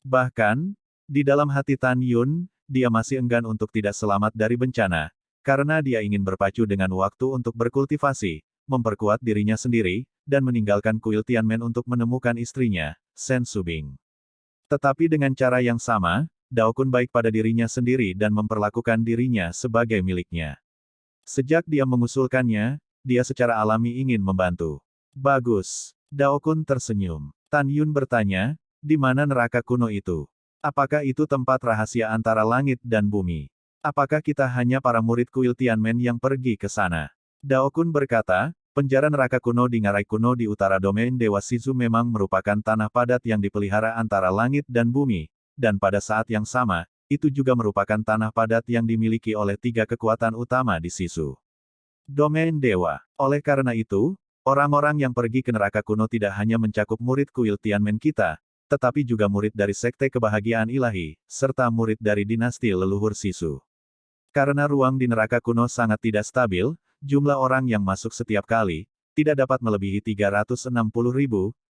Bahkan, di dalam hati Tan Yun, dia masih enggan untuk tidak selamat dari bencana, karena dia ingin berpacu dengan waktu untuk berkultivasi, memperkuat dirinya sendiri, dan meninggalkan kuil Tianmen untuk menemukan istrinya, Shen Subing. Tetapi dengan cara yang sama, Dao Kun baik pada dirinya sendiri dan memperlakukan dirinya sebagai miliknya. Sejak dia mengusulkannya, dia secara alami ingin membantu. Bagus. Dao Kun tersenyum. Tan Yun bertanya, di mana neraka kuno itu? Apakah itu tempat rahasia antara langit dan bumi? Apakah kita hanya para murid kuil Tianmen yang pergi ke sana? Dao Kun berkata, penjara neraka kuno di ngarai kuno di utara domain Dewa Shizu memang merupakan tanah padat yang dipelihara antara langit dan bumi, dan pada saat yang sama, itu juga merupakan tanah padat yang dimiliki oleh 3 kekuatan utama di Shizu. Domain Dewa. Oleh karena itu, orang-orang yang pergi ke neraka kuno tidak hanya mencakup murid kuil Tianmen kita, tetapi juga murid dari Sekte Kebahagiaan Ilahi, serta murid dari dinasti leluhur Shizu. Karena ruang di neraka kuno sangat tidak stabil, jumlah orang yang masuk setiap kali, tidak dapat melebihi 360.000,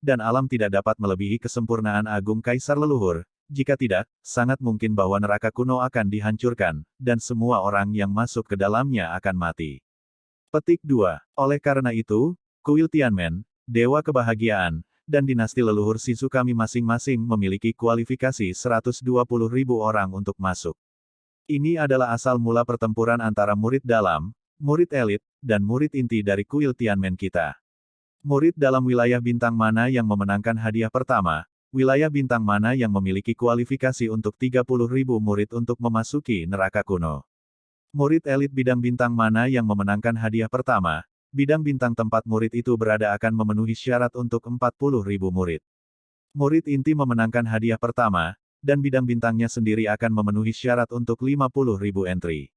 dan alam tidak dapat melebihi kesempurnaan agung kaisar leluhur, jika tidak, sangat mungkin bahwa neraka kuno akan dihancurkan, dan semua orang yang masuk ke dalamnya akan mati. Petik 2. Oleh karena itu, kuil Tianmen, Dewa Kebahagiaan, dan dinasti leluhur Shizu kami masing-masing memiliki kualifikasi 120.000 orang untuk masuk. Ini adalah asal mula pertempuran antara murid dalam, murid elit, dan murid inti dari kuil Tianmen kita. Murid dalam wilayah bintang mana yang memenangkan hadiah pertama, wilayah bintang mana yang memiliki kualifikasi untuk 30.000 murid untuk memasuki neraka kuno. Murid elit bidang bintang mana yang memenangkan hadiah pertama, bidang bintang tempat murid itu berada akan memenuhi syarat untuk 40.000 murid. Murid inti memenangkan hadiah pertama, dan bidang bintangnya sendiri akan memenuhi syarat untuk 50.000 entry.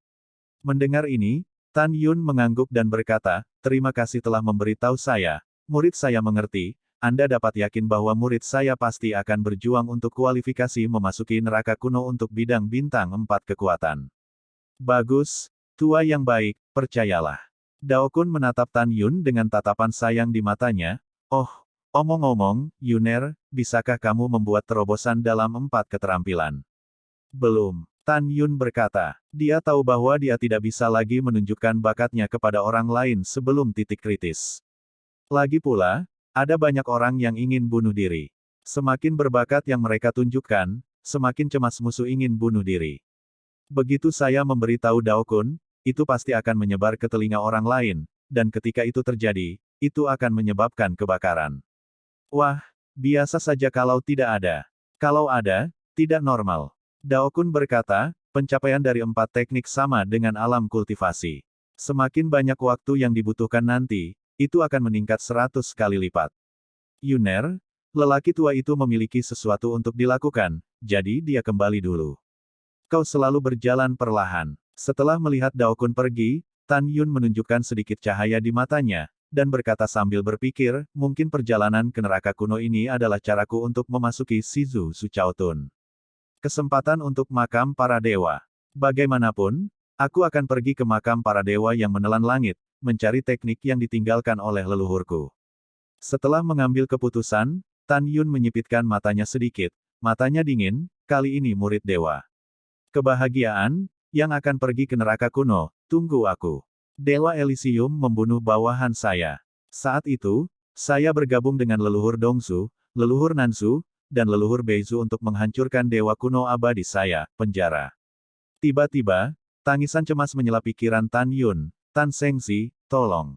Mendengar ini, Tan Yun mengangguk dan berkata, terima kasih telah memberitahu saya, murid saya mengerti, Anda dapat yakin bahwa murid saya pasti akan berjuang untuk kualifikasi memasuki neraka kuno untuk bidang bintang 4 kekuatan. Bagus, tua yang baik, percayalah. Dao Kun menatap Tan Yun dengan tatapan sayang di matanya, oh, omong-omong, Yuner, bisakah kamu membuat terobosan dalam 4 keterampilan? Belum. Tan Yun berkata, dia tahu bahwa dia tidak bisa lagi menunjukkan bakatnya kepada orang lain sebelum titik kritis. Lagi pula, ada banyak orang yang ingin bunuh diri. Semakin berbakat yang mereka tunjukkan, semakin cemas musuh ingin bunuh diri. Begitu saya memberitahu Dao Kun, itu pasti akan menyebar ke telinga orang lain, dan ketika itu terjadi, itu akan menyebabkan kebakaran. Wah, biasa saja kalau tidak ada. Kalau ada, tidak normal. Dao Kun berkata, pencapaian dari 4 teknik sama dengan alam kultivasi. Semakin banyak waktu yang dibutuhkan nanti, itu akan meningkat 100 kali lipat. Yuner, lelaki tua itu memiliki sesuatu untuk dilakukan, jadi dia kembali dulu. Kau selalu berjalan perlahan. Setelah melihat Dao Kun pergi, Tan Yun menunjukkan sedikit cahaya di matanya, dan berkata sambil berpikir, mungkin perjalanan ke neraka kuno ini adalah caraku untuk memasuki Shizu Sucaotun. Kesempatan untuk makam para dewa. Bagaimanapun, aku akan pergi ke makam para dewa yang menelan langit, mencari teknik yang ditinggalkan oleh leluhurku. Setelah mengambil keputusan, Tan Yun menyipitkan matanya sedikit, matanya dingin, kali ini murid dewa. Kebahagiaan, yang akan pergi ke neraka kuno, tunggu aku. Dewa Elysium membunuh bawahan saya. Saat itu, saya bergabung dengan leluhur Dongsu, leluhur Nansu, dan leluhur Beizu untuk menghancurkan dewa kuno abadi saya, penjara. Tiba-tiba, tangisan cemas menyela pikiran Tan Yun, Tan Sengzi, tolong.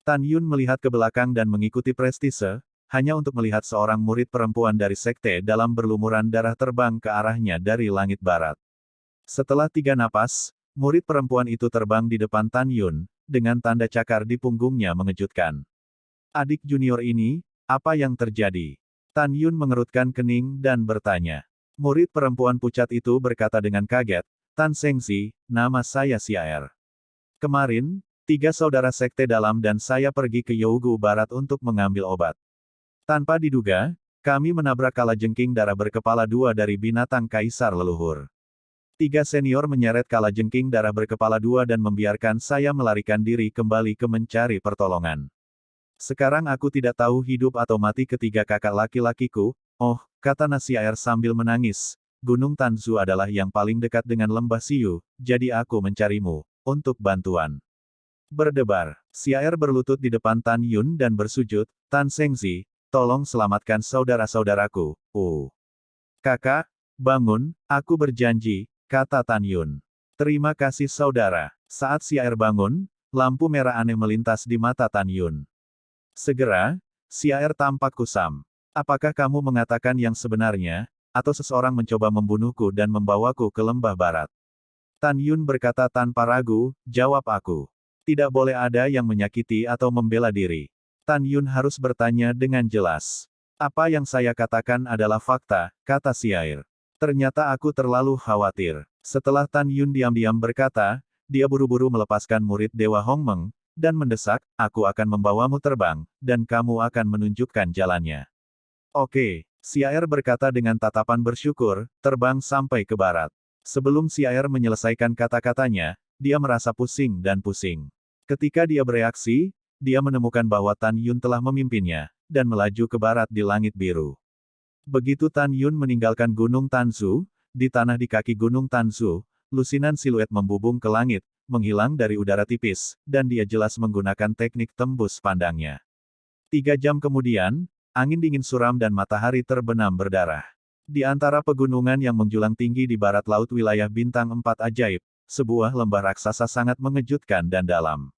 Tan Yun melihat ke belakang dan mengikuti prestise, hanya untuk melihat seorang murid perempuan dari sekte dalam berlumuran darah terbang ke arahnya dari langit barat. Setelah 3 napas, murid perempuan itu terbang di depan Tan Yun, dengan tanda cakar di punggungnya mengejutkan. Adik junior ini, apa yang terjadi? Tan Yun mengerutkan kening dan bertanya. Murid perempuan pucat itu berkata dengan kaget, Tan Sengzi, nama saya Xiaer. Kemarin, 3 saudara sekte dalam dan saya pergi ke Yougu Barat untuk mengambil obat. Tanpa diduga, kami menabrak kalajengking darah berkepala 2 dari binatang kaisar leluhur. 3 senior menyeret kalajengking darah berkepala 2 dan membiarkan saya melarikan diri kembali ke mencari pertolongan. Sekarang aku tidak tahu hidup atau mati ketiga kakak laki-lakiku. Oh, kata Xiaer sambil menangis. Gunung Tanzu adalah yang paling dekat dengan lembah Siyu, jadi aku mencarimu, untuk bantuan. Berdebar, Xiaer berlutut di depan Tan Yun dan bersujud, Tan Sengzi, tolong selamatkan saudara-saudaraku. Kakak, bangun, aku berjanji, kata Tan Yun. Terima kasih saudara. Saat Xiaer bangun, lampu merah aneh melintas di mata Tan Yun. Segera, Xiaer tampak kusam. Apakah kamu mengatakan yang sebenarnya, atau seseorang mencoba membunuhku dan membawaku ke lembah barat? Tan Yun berkata tanpa ragu, jawab aku. Tidak boleh ada yang menyakiti atau membela diri. Tan Yun harus bertanya dengan jelas. Apa yang saya katakan adalah fakta, kata Xiaer. Ternyata aku terlalu khawatir. Setelah Tan Yun diam-diam berkata, dia buru-buru melepaskan murid Dewa Hongmeng, dan mendesak, aku akan membawamu terbang, dan kamu akan menunjukkan jalannya. Oke, Xiaer berkata dengan tatapan bersyukur, terbang sampai ke barat. Sebelum Xiaer menyelesaikan kata-katanya, dia merasa pusing dan pusing. Ketika dia bereaksi, dia menemukan bahwa Tan Yun telah memimpinnya, dan melaju ke barat di langit biru. Begitu Tan Yun meninggalkan Gunung Tanzu, di tanah di kaki Gunung Tanzu, lusinan siluet membubung ke langit, menghilang dari udara tipis, dan dia jelas menggunakan teknik tembus pandangnya. 3 jam kemudian, angin dingin suram dan matahari terbenam berdarah. Di antara pegunungan yang menjulang tinggi di barat laut wilayah bintang 4 ajaib, sebuah lembah raksasa sangat mengejutkan dan dalam.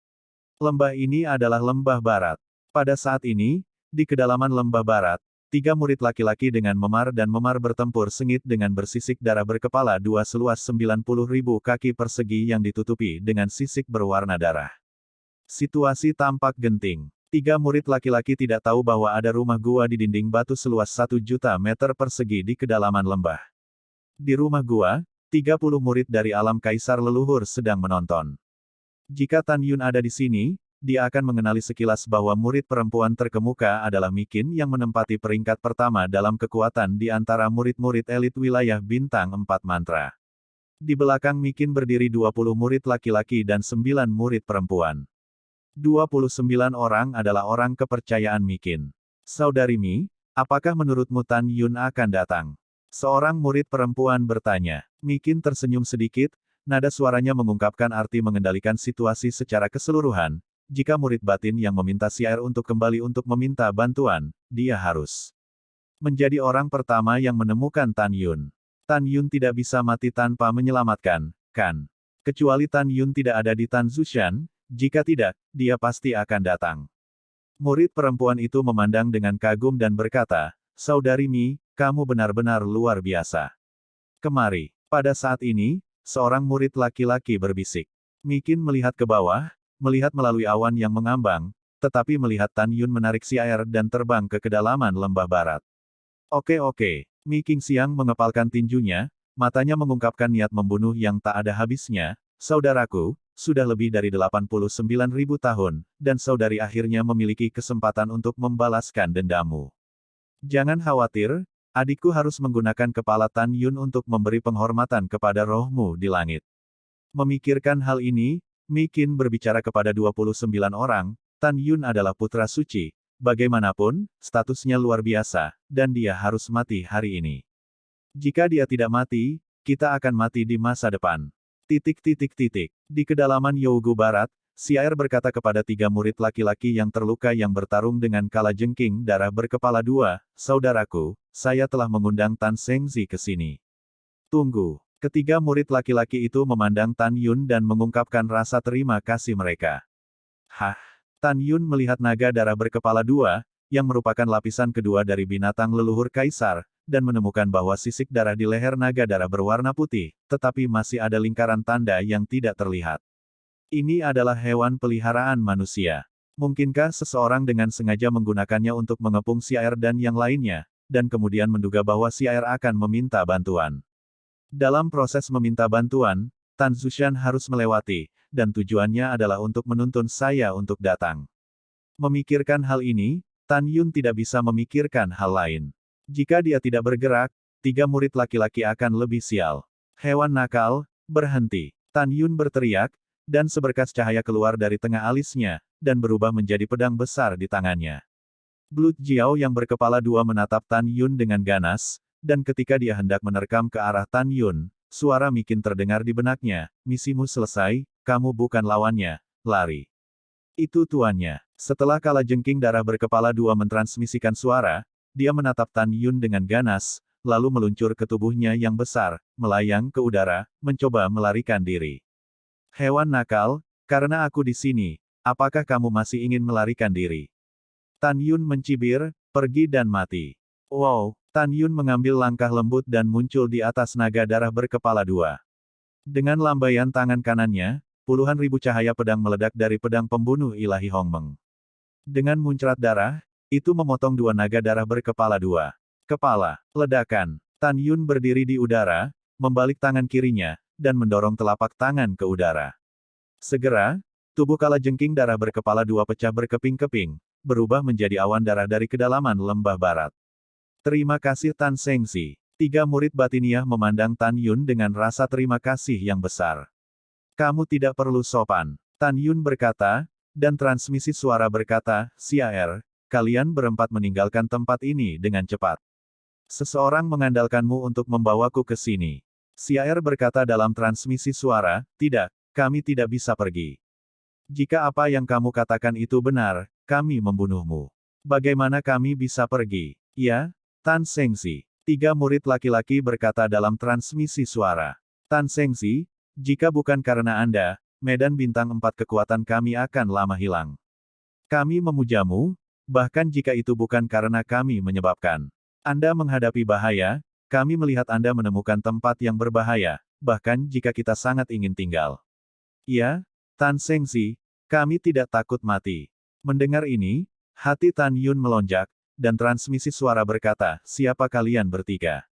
Lembah ini adalah lembah barat. Pada saat ini, di kedalaman lembah barat, 3 murid laki-laki dengan memar dan memar bertempur sengit dengan bersisik darah berkepala 2 seluas 90.000 kaki persegi yang ditutupi dengan sisik berwarna darah. Situasi tampak genting. 3 murid laki-laki tidak tahu bahwa ada rumah gua di dinding batu seluas 1 juta meter persegi di kedalaman lembah. Di rumah gua, 30 murid dari alam kaisar leluhur sedang menonton. Jika Tan Yun ada di sini, dia akan mengenali sekilas bahwa murid perempuan terkemuka adalah Mikin yang menempati peringkat pertama dalam kekuatan di antara murid-murid elit wilayah bintang 4 mantra. Di belakang Mikin berdiri 20 murid laki-laki dan 9 murid perempuan. 29 orang adalah orang kepercayaan Mikin. Saudari Mi, apakah menurutmu Tan Yun akan datang? Seorang murid perempuan bertanya. Mikin tersenyum sedikit, nada suaranya mengungkapkan arti mengendalikan situasi secara keseluruhan. Jika murid batin yang meminta Xiaer untuk kembali untuk meminta bantuan, dia harus menjadi orang pertama yang menemukan Tan Yun. Tan Yun tidak bisa mati tanpa menyelamatkan, kan? Kecuali Tan Yun tidak ada di Tanzushan, jika tidak, dia pasti akan datang. Murid perempuan itu memandang dengan kagum dan berkata, Saudari Mi, kamu benar-benar luar biasa. Kemari. Pada saat ini, seorang murid laki-laki berbisik. Mikin melihat ke bawah, melihat melalui awan yang mengambang, tetapi melihat Tan Yun menarik Xiaer dan terbang ke kedalaman lembah barat. Oke. Mi Qingxiang mengepalkan tinjunya, matanya mengungkapkan niat membunuh yang tak ada habisnya. Saudaraku, sudah lebih dari 89.000 tahun, dan saudari akhirnya memiliki kesempatan untuk membalaskan dendamu. Jangan khawatir, adikku harus menggunakan kepala Tan Yun untuk memberi penghormatan kepada rohmu di langit. Memikirkan hal ini, Mikin berbicara kepada 29 orang, Tan Yun adalah putra suci, bagaimanapun, statusnya luar biasa, dan dia harus mati hari ini. Jika dia tidak mati, kita akan mati di masa depan. Di kedalaman Yougu Barat, Xiaer berkata kepada 3 murid laki-laki yang terluka yang bertarung dengan kalajengking darah berkepala 2, Saudaraku, saya telah mengundang Tan Sengzi ke sini. Tunggu. Ketiga murid laki-laki itu memandang Tan Yun dan mengungkapkan rasa terima kasih mereka. Tan Yun melihat naga darah berkepala 2, yang merupakan lapisan kedua dari binatang leluhur kaisar, dan menemukan bahwa sisik darah di leher naga darah berwarna putih, tetapi masih ada lingkaran tanda yang tidak terlihat. Ini adalah hewan peliharaan manusia. Mungkinkah seseorang dengan sengaja menggunakannya untuk mengepung Xiaer dan yang lainnya, dan kemudian menduga bahwa Xiaer akan meminta bantuan? Dalam proses meminta bantuan, Tan Zushan harus melewati, dan tujuannya adalah untuk menuntun saya untuk datang. Memikirkan hal ini, Tan Yun tidak bisa memikirkan hal lain. Jika dia tidak bergerak, 3 murid laki-laki akan lebih sial. Hewan nakal, berhenti. Tan Yun berteriak, dan seberkas cahaya keluar dari tengah alisnya, dan berubah menjadi pedang besar di tangannya. Blood Jiao yang berkepala dua menatap Tan Yun dengan ganas, dan ketika dia hendak menerkam ke arah Tan Yun, suara Mikin terdengar di benaknya, misimu selesai, kamu bukan lawannya, lari. Itu tuannya. Setelah kalajengking darah berkepala dua mentransmisikan suara, dia menatap Tan Yun dengan ganas, lalu meluncur ke tubuhnya yang besar, melayang ke udara, mencoba melarikan diri. Hewan nakal, karena aku di sini, apakah kamu masih ingin melarikan diri? Tan Yun mencibir, pergi dan mati. Wow, Tan Yun mengambil langkah lembut dan muncul di atas naga darah berkepala dua. Dengan lambaian tangan kanannya, puluhan ribu cahaya pedang meledak dari pedang pembunuh ilahi Hongmeng. Dengan muncrat darah, itu memotong dua naga darah berkepala dua. Kepala, ledakan. Tan Yun berdiri di udara, membalik tangan kirinya, dan mendorong telapak tangan ke udara. Segera, tubuh kalajengking darah berkepala dua pecah berkeping-keping, berubah menjadi awan darah dari kedalaman lembah barat. Terima kasih Tan Sengxi. 3 murid batiniah memandang Tan Yun dengan rasa terima kasih yang besar. Kamu tidak perlu sopan. Tan Yun berkata, dan transmisi suara berkata, Xiaer, kalian berempat meninggalkan tempat ini dengan cepat. Seseorang mengandalkanmu untuk membawaku ke sini. Xiaer berkata dalam transmisi suara, tidak, kami tidak bisa pergi. Jika apa yang kamu katakan itu benar, kami membunuhmu. Bagaimana kami bisa pergi? Ya, Tan Sengxi. 3 murid laki-laki berkata dalam transmisi suara. Tan Sengxi, jika bukan karena Anda, medan bintang 4 kekuatan kami akan lama hilang. Kami memujamu, bahkan jika itu bukan karena kami menyebabkan Anda menghadapi bahaya, kami melihat Anda menemukan tempat yang berbahaya, bahkan jika kita sangat ingin tinggal. Ya, Tan Sengxi, kami tidak takut mati. Mendengar ini, hati Tan Yun melonjak, dan transmisi suara berkata, siapa kalian bertiga?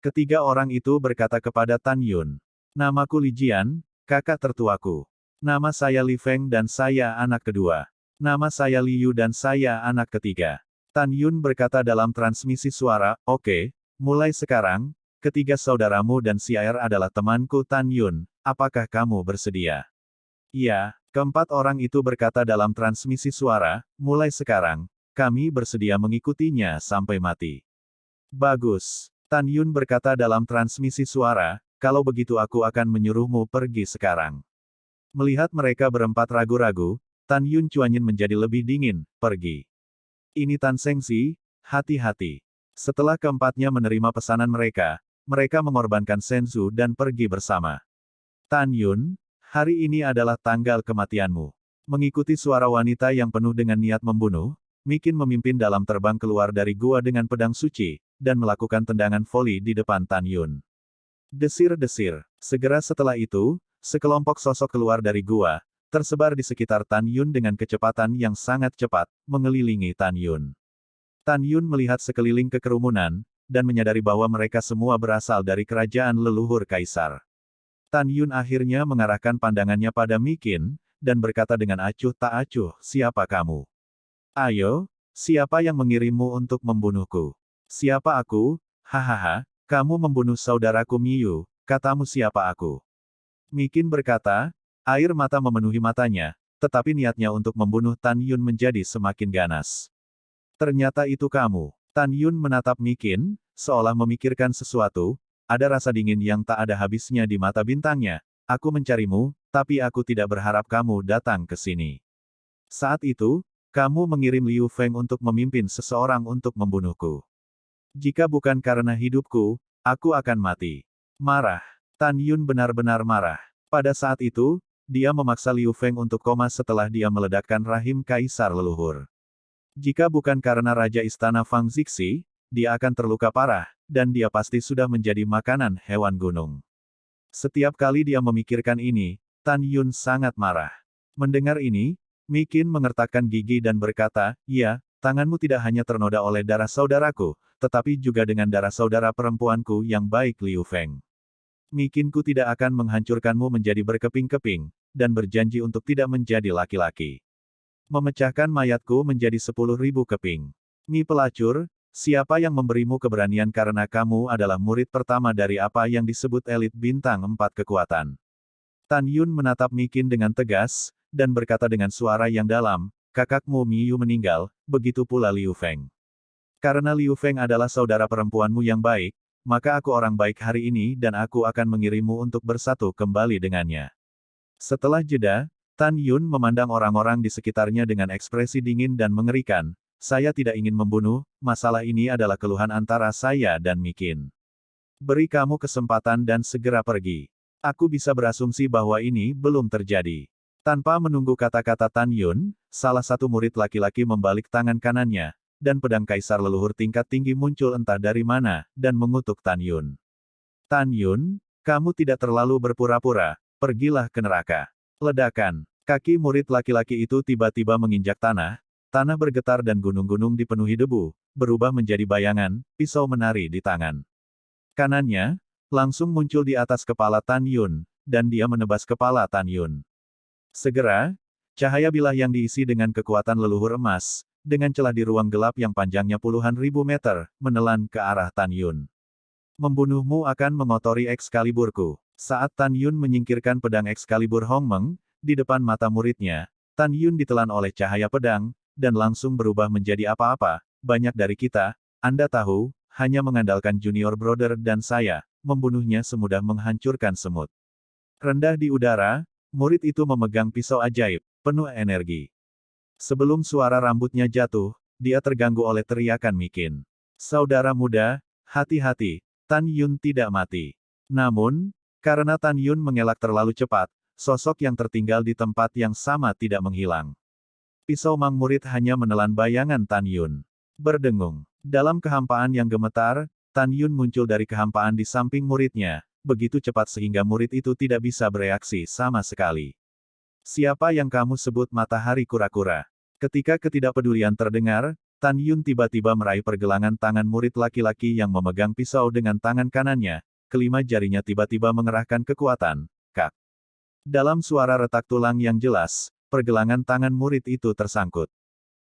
Ketiga orang itu berkata kepada Tan Yun. Namaku Li Jian, kakak tertuaku. Nama saya Li Feng dan saya anak kedua. Nama saya Li Yu dan saya anak ketiga. Tan Yun berkata dalam transmisi suara, oke, mulai sekarang, ketiga saudaramu dan Xiaer adalah temanku Tan Yun, apakah kamu bersedia? Iya, keempat orang itu berkata dalam transmisi suara, mulai sekarang, kami bersedia mengikutinya sampai mati. Bagus. Tan Yun berkata dalam transmisi suara, kalau begitu aku akan menyuruhmu pergi sekarang. Melihat mereka berempat ragu-ragu, Tan Yun Chuanyin menjadi lebih dingin, pergi. Ini Tan Sengxi, hati-hati. Setelah keempatnya menerima pesanan mereka mengorbankan Senzu dan pergi bersama. Tan Yun, hari ini adalah tanggal kematianmu. Mengikuti suara wanita yang penuh dengan niat membunuh, Mikin memimpin dalam terbang keluar dari gua dengan pedang suci, dan melakukan tendangan voli di depan Tan Yun. Desir-desir. Segera setelah itu, sekelompok sosok keluar dari gua, tersebar di sekitar Tan Yun dengan kecepatan yang sangat cepat, mengelilingi Tan Yun. Tan Yun melihat sekeliling ke kerumunan, dan menyadari bahwa mereka semua berasal dari kerajaan leluhur kaisar. Tan Yun akhirnya mengarahkan pandangannya pada Mikin, dan berkata dengan acuh tak acuh, siapa kamu? Ayo, siapa yang mengirimmu untuk membunuhku? Siapa aku? Hahaha, kamu membunuh saudaraku Miyu, katamu siapa aku? Mikin berkata, air mata memenuhi matanya, tetapi niatnya untuk membunuh Tan Yun menjadi semakin ganas. Ternyata itu kamu. Tan Yun menatap Mikin, seolah memikirkan sesuatu, ada rasa dingin yang tak ada habisnya di mata bintangnya. Aku mencarimu, tapi aku tidak berharap kamu datang ke sini. Saat itu, kamu mengirim Liu Feng untuk memimpin seseorang untuk membunuhku. Jika bukan karena hidupku, aku akan mati. Marah. Tan Yun benar-benar marah. Pada saat itu, dia memaksa Liu Feng untuk koma setelah dia meledakkan rahim kaisar leluhur. Jika bukan karena Raja Istana Fang Zixi, dia akan terluka parah, dan dia pasti sudah menjadi makanan hewan gunung. Setiap kali dia memikirkan ini, Tan Yun sangat marah. Mendengar ini, Mikin mengertakkan gigi dan berkata, iya, tanganmu tidak hanya ternoda oleh darah saudaraku, tetapi juga dengan darah saudara perempuanku yang baik Liu Feng. Mikinku tidak akan menghancurkanmu menjadi berkeping-keping, dan berjanji untuk tidak menjadi laki-laki. Memecahkan mayatku menjadi 10.000 keping. Mi pelacur, siapa yang memberimu keberanian karena kamu adalah murid pertama dari apa yang disebut elit bintang 4 kekuatan. Tan Yun menatap Mikin dengan tegas, dan berkata dengan suara yang dalam, kakakmu Mi Yu meninggal, begitu pula Liu Feng. Karena Liu Feng adalah saudara perempuanmu yang baik, maka aku orang baik hari ini dan aku akan mengirimmu untuk bersatu kembali dengannya. Setelah jeda, Tan Yun memandang orang-orang di sekitarnya dengan ekspresi dingin dan mengerikan. Saya tidak ingin membunuh, masalah ini adalah keluhan antara saya dan Mikin. Beri kamu kesempatan dan segera pergi. Aku bisa berasumsi bahwa ini belum terjadi. Tanpa menunggu kata-kata Tan Yun, salah satu murid laki-laki membalik tangan kanannya, dan pedang kaisar leluhur tingkat tinggi muncul entah dari mana, dan mengutuk Tan Yun. Tan Yun, kamu tidak terlalu berpura-pura, pergilah ke neraka. Ledakan. Kaki murid laki-laki itu tiba-tiba menginjak tanah bergetar dan gunung-gunung dipenuhi debu, berubah menjadi bayangan, pisau menari di tangan kanannya, langsung muncul di atas kepala Tan Yun, dan dia menebas kepala Tan Yun. Segera, cahaya bilah yang diisi dengan kekuatan leluhur emas, dengan celah di ruang gelap yang panjangnya puluhan ribu meter, menelan ke arah Tan Yun. Membunuhmu akan mengotori Excaliburku. Saat Tan Yun menyingkirkan pedang Excalibur Hong Meng, di depan mata muridnya, Tan Yun ditelan oleh cahaya pedang, dan langsung berubah menjadi apa-apa. Banyak dari kita, Anda tahu, hanya mengandalkan Junior Brother dan saya, membunuhnya semudah menghancurkan semut. Rendah di udara, murid itu memegang pisau ajaib, penuh energi. Sebelum suara rambutnya jatuh, dia terganggu oleh teriakan Mikin. Saudara muda, hati-hati, Tan Yun tidak mati. Namun, karena Tan Yun mengelak terlalu cepat, sosok yang tertinggal di tempat yang sama tidak menghilang. Pisau Mang Murid hanya menelan bayangan Tan Yun. Berdengung. Dalam kehampaan yang gemetar, Tan Yun muncul dari kehampaan di samping muridnya, begitu cepat sehingga murid itu tidak bisa bereaksi sama sekali. Siapa yang kamu sebut matahari kura-kura? Ketika ketidakpedulian terdengar, Tan Yun tiba-tiba meraih pergelangan tangan murid laki-laki yang memegang pisau dengan tangan kanannya, kelima jarinya tiba-tiba mengerahkan kekuatan, kak. Dalam suara retak tulang yang jelas, pergelangan tangan murid itu tersangkut.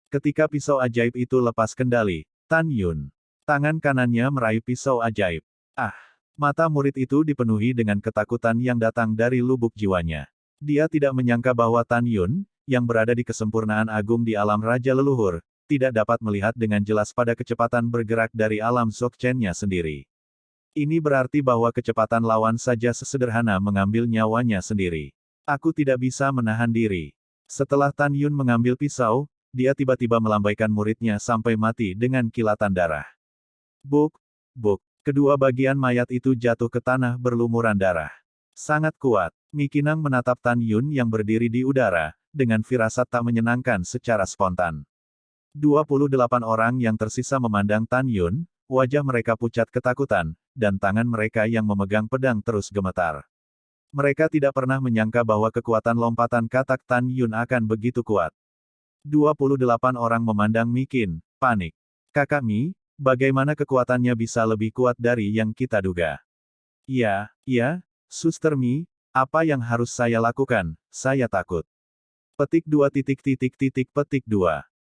Ketika pisau ajaib itu lepas kendali, Tan Yun, tangan kanannya meraih pisau ajaib. Ah! Mata murid itu dipenuhi dengan ketakutan yang datang dari lubuk jiwanya. Dia tidak menyangka bahwa Tan Yun, yang berada di kesempurnaan agung di alam Raja Leluhur, tidak dapat melihat dengan jelas pada kecepatan bergerak dari alam Dzogchen-nya sendiri. Ini berarti bahwa kecepatan lawan saja sesederhana mengambil nyawanya sendiri. Aku tidak bisa menahan diri. Setelah Tan Yun mengambil pisau, dia tiba-tiba melambaikan muridnya sampai mati dengan kilatan darah. Buk, buk. Kedua bagian mayat itu jatuh ke tanah berlumuran darah. Sangat kuat. Mikinang menatap Tan Yun yang berdiri di udara, dengan firasat tak menyenangkan secara spontan. 28 orang yang tersisa memandang Tan Yun, wajah mereka pucat ketakutan, dan tangan mereka yang memegang pedang terus gemetar. Mereka tidak pernah menyangka bahwa kekuatan lompatan katak Tan Yun akan begitu kuat. 28 orang memandang Mikin, panik. Kakak Mi, bagaimana kekuatannya bisa lebih kuat dari yang kita duga? Iya, Suster Mi, apa yang harus saya lakukan? Saya takut. Petik 2.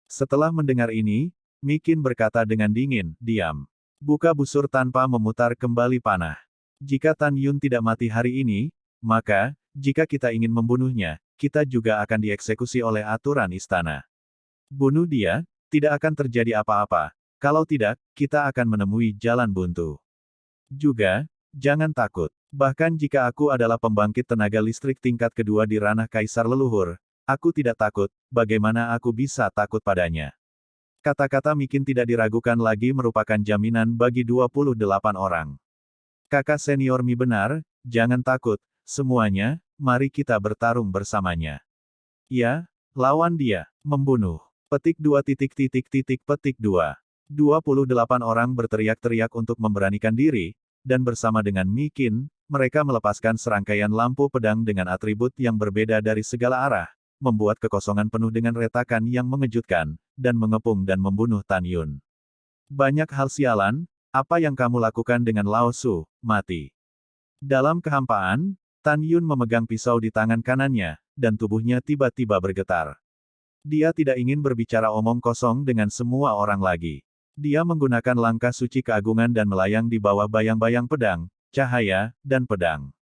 Setelah mendengar ini, Mikin berkata dengan dingin, diam. Buka busur tanpa memutar kembali panah. Jika Tan Yun tidak mati hari ini, maka, jika kita ingin membunuhnya, kita juga akan dieksekusi oleh aturan istana. Bunuh dia, tidak akan terjadi apa-apa. Kalau tidak, kita akan menemui jalan buntu. Juga, jangan takut. Bahkan jika aku adalah pembangkit tenaga listrik tingkat kedua di ranah Kaisar Leluhur, aku tidak takut, bagaimana aku bisa takut padanya? Kata-kata Mikin tidak diragukan lagi merupakan jaminan bagi 28 orang. Kakak senior Mi benar, jangan takut, semuanya, mari kita bertarung bersamanya. Ya, lawan dia, membunuh. Petik 2. 28 orang berteriak-teriak untuk memberanikan diri, dan bersama dengan Mikin, mereka melepaskan serangkaian lampu pedang dengan atribut yang berbeda dari segala arah, membuat kekosongan penuh dengan retakan yang mengejutkan, dan mengepung dan membunuh Tan Yun. Banyak hal sialan, apa yang kamu lakukan dengan Lao Su, mati. Dalam kehampaan, Tan Yun memegang pisau di tangan kanannya, dan tubuhnya tiba-tiba bergetar. Dia tidak ingin berbicara omong kosong dengan semua orang lagi. Dia menggunakan langkah suci keagungan dan melayang di bawah bayang-bayang pedang, cahaya, dan pedang.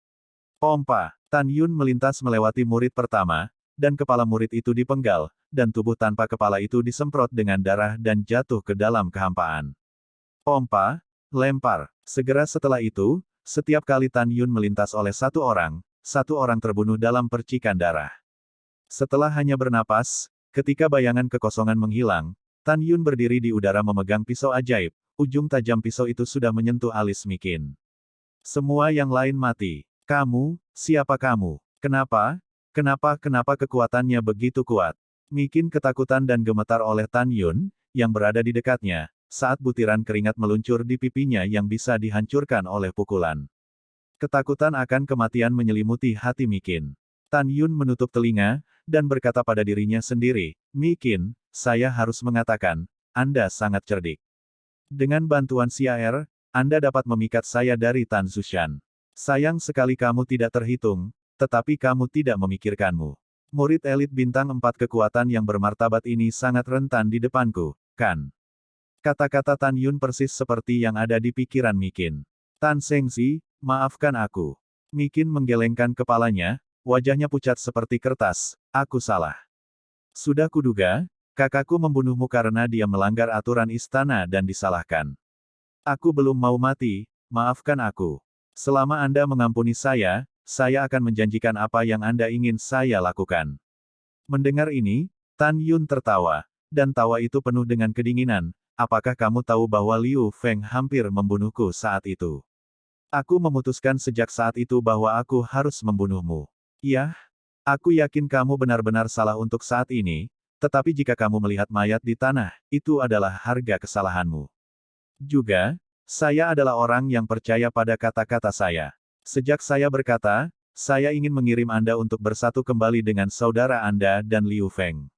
Pompa, Tan Yun melintas melewati murid pertama, dan kepala murid itu dipenggal, dan tubuh tanpa kepala itu disemprot dengan darah dan jatuh ke dalam kehampaan. Pompa, lempar. Segera setelah itu, setiap kali Tan Yun melintas oleh satu orang terbunuh dalam percikan darah. Setelah hanya bernapas, ketika bayangan kekosongan menghilang, Tan Yun berdiri di udara memegang pisau ajaib, ujung tajam pisau itu sudah menyentuh alis Mikin. Semua yang lain mati. Kamu, siapa kamu? Kenapa? Kenapa kekuatannya begitu kuat? Mikin ketakutan dan gemetar oleh Tan Yun, yang berada di dekatnya, saat butiran keringat meluncur di pipinya yang bisa dihancurkan oleh pukulan. Ketakutan akan kematian menyelimuti hati Mikin. Tan Yun menutup telinga, dan berkata pada dirinya sendiri, Mikin, saya harus mengatakan, Anda sangat cerdik. Dengan bantuan Xiaer, Anda dapat memikat saya dari Tan Zushan. Sayang sekali kamu tidak terhitung, tetapi kamu tidak memikirkanmu. Murid elit bintang 4 kekuatan yang bermartabat ini sangat rentan di depanku, kan? Kata-kata Tan Yun persis seperti yang ada di pikiran Mikin. Tan Sengzi, maafkan aku. Mikin menggelengkan kepalanya, wajahnya pucat seperti kertas, aku salah. Sudah kuduga, kakakku membunuhmu karena dia melanggar aturan istana dan disalahkan. Aku belum mau mati, maafkan aku. Selama Anda mengampuni saya akan menjanjikan apa yang Anda ingin saya lakukan. Mendengar ini, Tan Yun tertawa, dan tawa itu penuh dengan kedinginan. Apakah kamu tahu bahwa Liu Feng hampir membunuhku saat itu? Aku memutuskan sejak saat itu bahwa aku harus membunuhmu. Ya, aku yakin kamu benar-benar salah untuk saat ini, tetapi jika kamu melihat mayat di tanah, itu adalah harga kesalahanmu. Juga, saya adalah orang yang percaya pada kata-kata saya. Sejak saya berkata, saya ingin mengirim Anda untuk bersatu kembali dengan saudara Anda dan Liu Feng.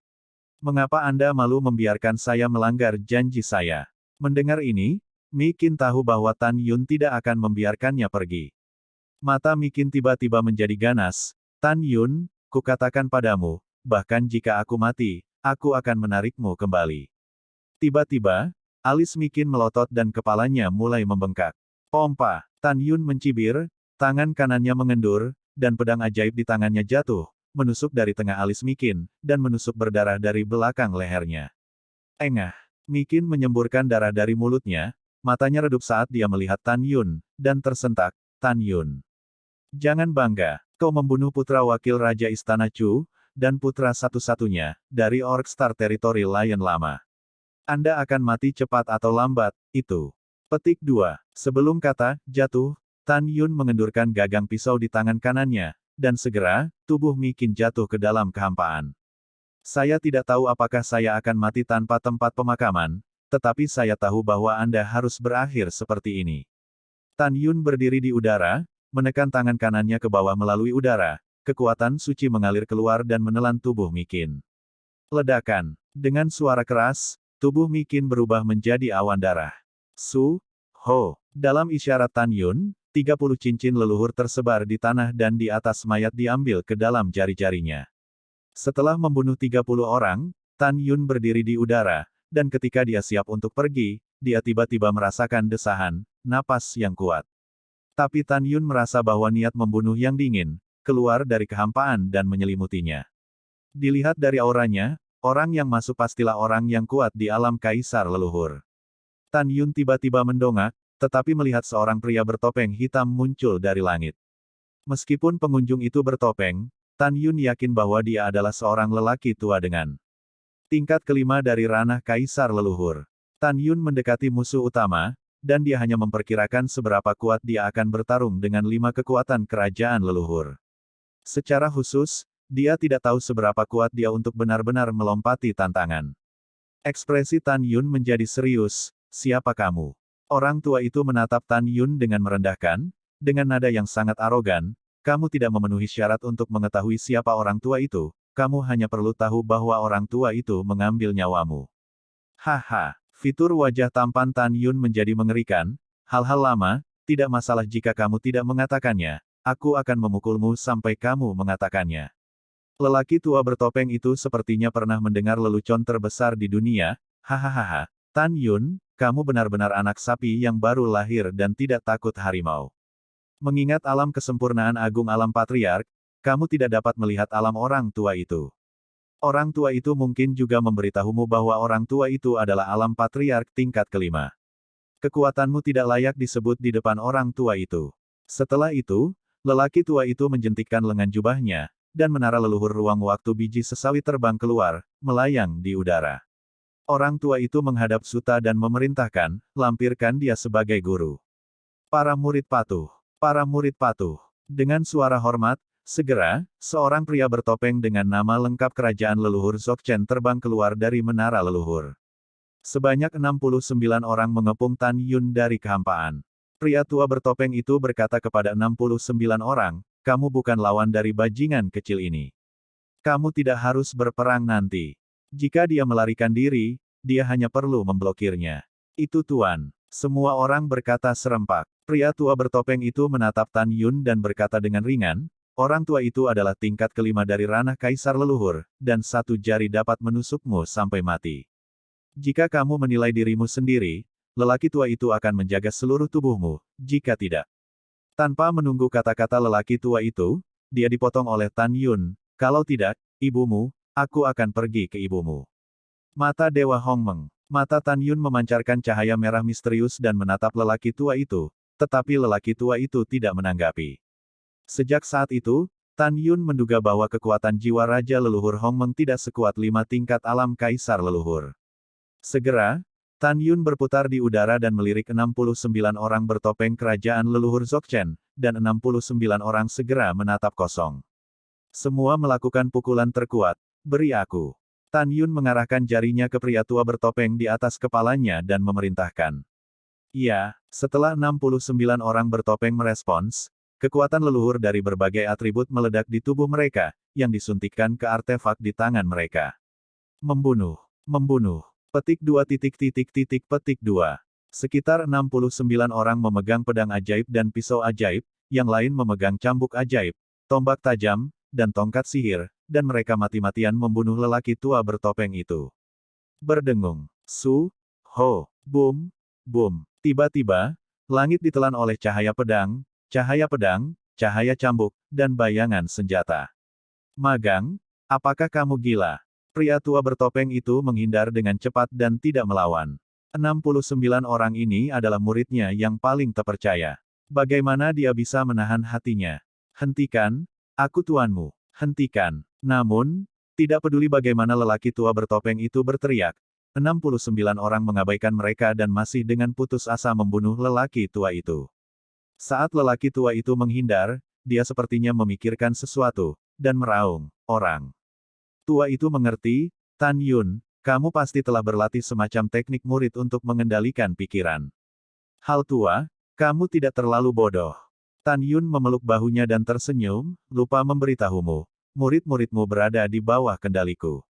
Mengapa Anda malu membiarkan saya melanggar janji saya? Mendengar ini, Mikin tahu bahwa Tan Yun tidak akan membiarkannya pergi. Mata Mikin tiba-tiba menjadi ganas. Tan Yun, kukatakan padamu, bahkan jika aku mati, aku akan menarikmu kembali. Tiba-tiba, alis Mikin melotot dan kepalanya mulai membengkak. Pompa, Tan Yun mencibir, tangan kanannya mengendur, dan pedang ajaib di tangannya jatuh, menusuk dari tengah alis Mikin, dan menusuk berdarah dari belakang lehernya. Engah, Mikin menyemburkan darah dari mulutnya, matanya redup saat dia melihat Tan Yun, dan tersentak, Tan Yun. Jangan bangga, kau membunuh putra wakil Raja Istana Chu, dan putra satu-satunya, dari Orc Star Territory Lion Lama. Anda akan mati cepat atau lambat, itu. Petik 2. Sebelum kata, jatuh, Tan Yun mengendurkan gagang pisau di tangan kanannya, dan segera, tubuh Mikin jatuh ke dalam kehampaan. Saya tidak tahu apakah saya akan mati tanpa tempat pemakaman, tetapi saya tahu bahwa Anda harus berakhir seperti ini. Tan Yun berdiri di udara, menekan tangan kanannya ke bawah melalui udara, kekuatan suci mengalir keluar dan menelan tubuh Mikin. Ledakan. Dengan suara keras, tubuh Mikin berubah menjadi awan darah. Ho. Dalam isyarat Tan Yun, 30 cincin leluhur tersebar di tanah dan di atas mayat diambil ke dalam jari-jarinya. Setelah membunuh 30 orang, Tan Yun berdiri di udara, dan ketika dia siap untuk pergi, dia tiba-tiba merasakan desahan, napas yang kuat. Tapi Tan Yun merasa bahwa niat membunuh yang dingin, keluar dari kehampaan dan menyelimutinya. Dilihat dari auranya, orang yang masuk pastilah orang yang kuat di alam kaisar leluhur. Tan Yun tiba-tiba mendongak, tetapi melihat seorang pria bertopeng hitam muncul dari langit. Meskipun pengunjung itu bertopeng, Tan Yun yakin bahwa dia adalah seorang lelaki tua dengan tingkat kelima dari ranah kaisar leluhur. Tan Yun mendekati musuh utama, dan dia hanya memperkirakan seberapa kuat dia akan bertarung dengan 5 kekuatan kerajaan leluhur. Secara khusus, dia tidak tahu seberapa kuat dia untuk benar-benar melompati tantangan. Ekspresi Tan Yun menjadi serius, siapa kamu? Orang tua itu menatap Tan Yun dengan merendahkan, dengan nada yang sangat arogan, kamu tidak memenuhi syarat untuk mengetahui siapa orang tua itu, kamu hanya perlu tahu bahwa orang tua itu mengambil nyawamu. Haha. Fitur wajah tampan Tan Yun menjadi mengerikan, hal-hal lama, tidak masalah jika kamu tidak mengatakannya, aku akan memukulmu sampai kamu mengatakannya. Lelaki tua bertopeng itu sepertinya pernah mendengar lelucon terbesar di dunia, hahaha, Tan Yun, kamu benar-benar anak sapi yang baru lahir dan tidak takut harimau. Mengingat alam kesempurnaan agung alam patriark, kamu tidak dapat melihat alam orang tua itu. Orang tua itu mungkin juga memberitahumu bahwa orang tua itu adalah alam patriark tingkat kelima. Kekuatanmu tidak layak disebut di depan orang tua itu. Setelah itu, lelaki tua itu menjentikkan lengan jubahnya, dan menara leluhur ruang waktu biji sesawi terbang keluar, melayang di udara. Orang tua itu menghadap Suta dan memerintahkan, lampirkan dia sebagai guru. Para murid patuh. Para murid patuh. Dengan suara hormat, segera, seorang pria bertopeng dengan nama lengkap kerajaan leluhur Dzogchen terbang keluar dari menara leluhur. Sebanyak 69 orang mengepung Tan Yun dari kehampaan. Pria tua bertopeng itu berkata kepada 69 orang, kamu bukan lawan dari bajingan kecil ini. Kamu tidak harus berperang nanti. Jika dia melarikan diri, dia hanya perlu memblokirnya. Itu Tuan. Semua orang berkata serempak. Pria tua bertopeng itu menatap Tan Yun dan berkata dengan ringan, orang tua itu adalah tingkat kelima dari ranah kaisar leluhur, dan satu jari dapat menusukmu sampai mati. Jika kamu menilai dirimu sendiri, lelaki tua itu akan menjaga seluruh tubuhmu, jika tidak. Tanpa menunggu kata-kata lelaki tua itu, dia dipotong oleh Tan Yun, kalau tidak, ibumu, aku akan pergi ke ibumu. Mata Dewa Hongmeng. Mata Tan Yun memancarkan cahaya merah misterius dan menatap lelaki tua itu, tetapi lelaki tua itu tidak menanggapi. Sejak saat itu, Tan Yun menduga bahwa kekuatan jiwa Raja Leluhur Hongmeng tidak sekuat 5 tingkat alam kaisar leluhur. Segera, Tan Yun berputar di udara dan melirik 69 orang bertopeng kerajaan leluhur Dzogchen, dan 69 orang segera menatap kosong. Semua melakukan pukulan terkuat. Beri aku. Tan Yun mengarahkan jarinya ke pria tua bertopeng di atas kepalanya dan memerintahkan. Ya, setelah 69 orang bertopeng merespons, kekuatan leluhur dari berbagai atribut meledak di tubuh mereka, yang disuntikkan ke artefak di tangan mereka. Membunuh. Membunuh. Petik 2 petik 2. Sekitar 69 orang memegang pedang ajaib dan pisau ajaib, yang lain memegang cambuk ajaib, tombak tajam, dan tongkat sihir, dan mereka mati-matian membunuh lelaki tua bertopeng itu. Berdengung. Su, ho, boom, boom. Tiba-tiba, langit ditelan oleh cahaya pedang, cahaya cambuk, dan bayangan senjata. Magang, apakah kamu gila? Pria tua bertopeng itu menghindar dengan cepat dan tidak melawan. 69 orang ini adalah muridnya yang paling terpercaya. Bagaimana dia bisa menahan hatinya? Hentikan, aku tuanmu. Hentikan. Namun, tidak peduli bagaimana lelaki tua bertopeng itu berteriak, 69 orang mengabaikan mereka dan masih dengan putus asa membunuh lelaki tua itu. Saat lelaki tua itu menghindar, dia sepertinya memikirkan sesuatu, dan meraung, orang tua itu mengerti, Tan Yun, kamu pasti telah berlatih semacam teknik murid untuk mengendalikan pikiran. Hal tua, kamu tidak terlalu bodoh. Tan Yun memeluk bahunya dan tersenyum, lupa memberitahumu. Murid-muridmu berada di bawah kendaliku.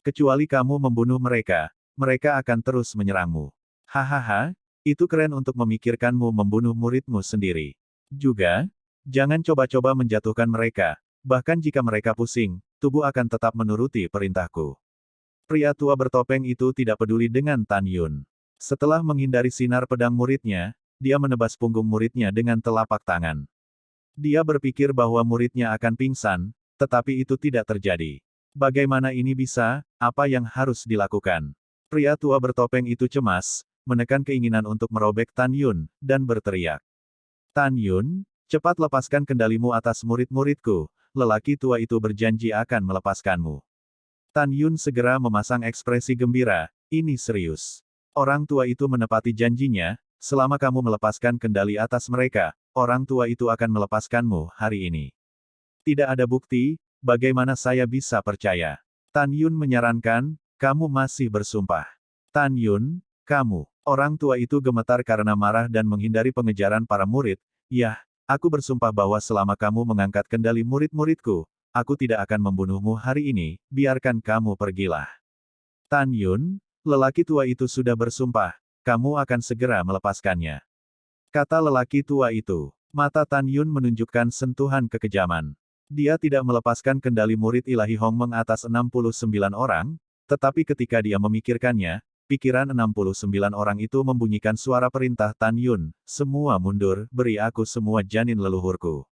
Kecuali kamu membunuh mereka, mereka akan terus menyerangmu. Hahaha, itu keren untuk memikirkanmu membunuh muridmu sendiri. Juga, jangan coba-coba menjatuhkan mereka, bahkan jika mereka pusing, tubuh akan tetap menuruti perintahku. Pria tua bertopeng itu tidak peduli dengan Tan Yun. Setelah menghindari sinar pedang muridnya, dia menebas punggung muridnya dengan telapak tangan. Dia berpikir bahwa muridnya akan pingsan, tetapi itu tidak terjadi. Bagaimana ini bisa? Apa yang harus dilakukan? Pria tua bertopeng itu cemas, menekan keinginan untuk merobek Tan Yun, dan berteriak. Tan Yun, cepat lepaskan kendalimu atas murid-muridku, lelaki tua itu berjanji akan melepaskanmu. Tan Yun segera memasang ekspresi gembira, ini serius. Orang tua itu menepati janjinya, selama kamu melepaskan kendali atas mereka, orang tua itu akan melepaskanmu hari ini. Tidak ada bukti, bagaimana saya bisa percaya? Tan Yun menyarankan, kamu masih bersumpah. Tan Yun, kamu. Orang tua itu gemetar karena marah dan menghindari pengejaran para murid. Yah, aku bersumpah bahwa selama kamu mengangkat kendali murid-muridku, aku tidak akan membunuhmu hari ini, biarkan kamu pergilah. Tan Yun, lelaki tua itu sudah bersumpah, kamu akan segera melepaskannya. kata lelaki tua itu. Mata Tan Yun menunjukkan sentuhan kekejaman. Dia tidak melepaskan kendali murid ilahi Hong Meng atas 69 orang, tetapi ketika dia memikirkannya, pikiran 69 orang itu membunyikan suara perintah Tan Yun, semua mundur, beri aku semua janin leluhurku.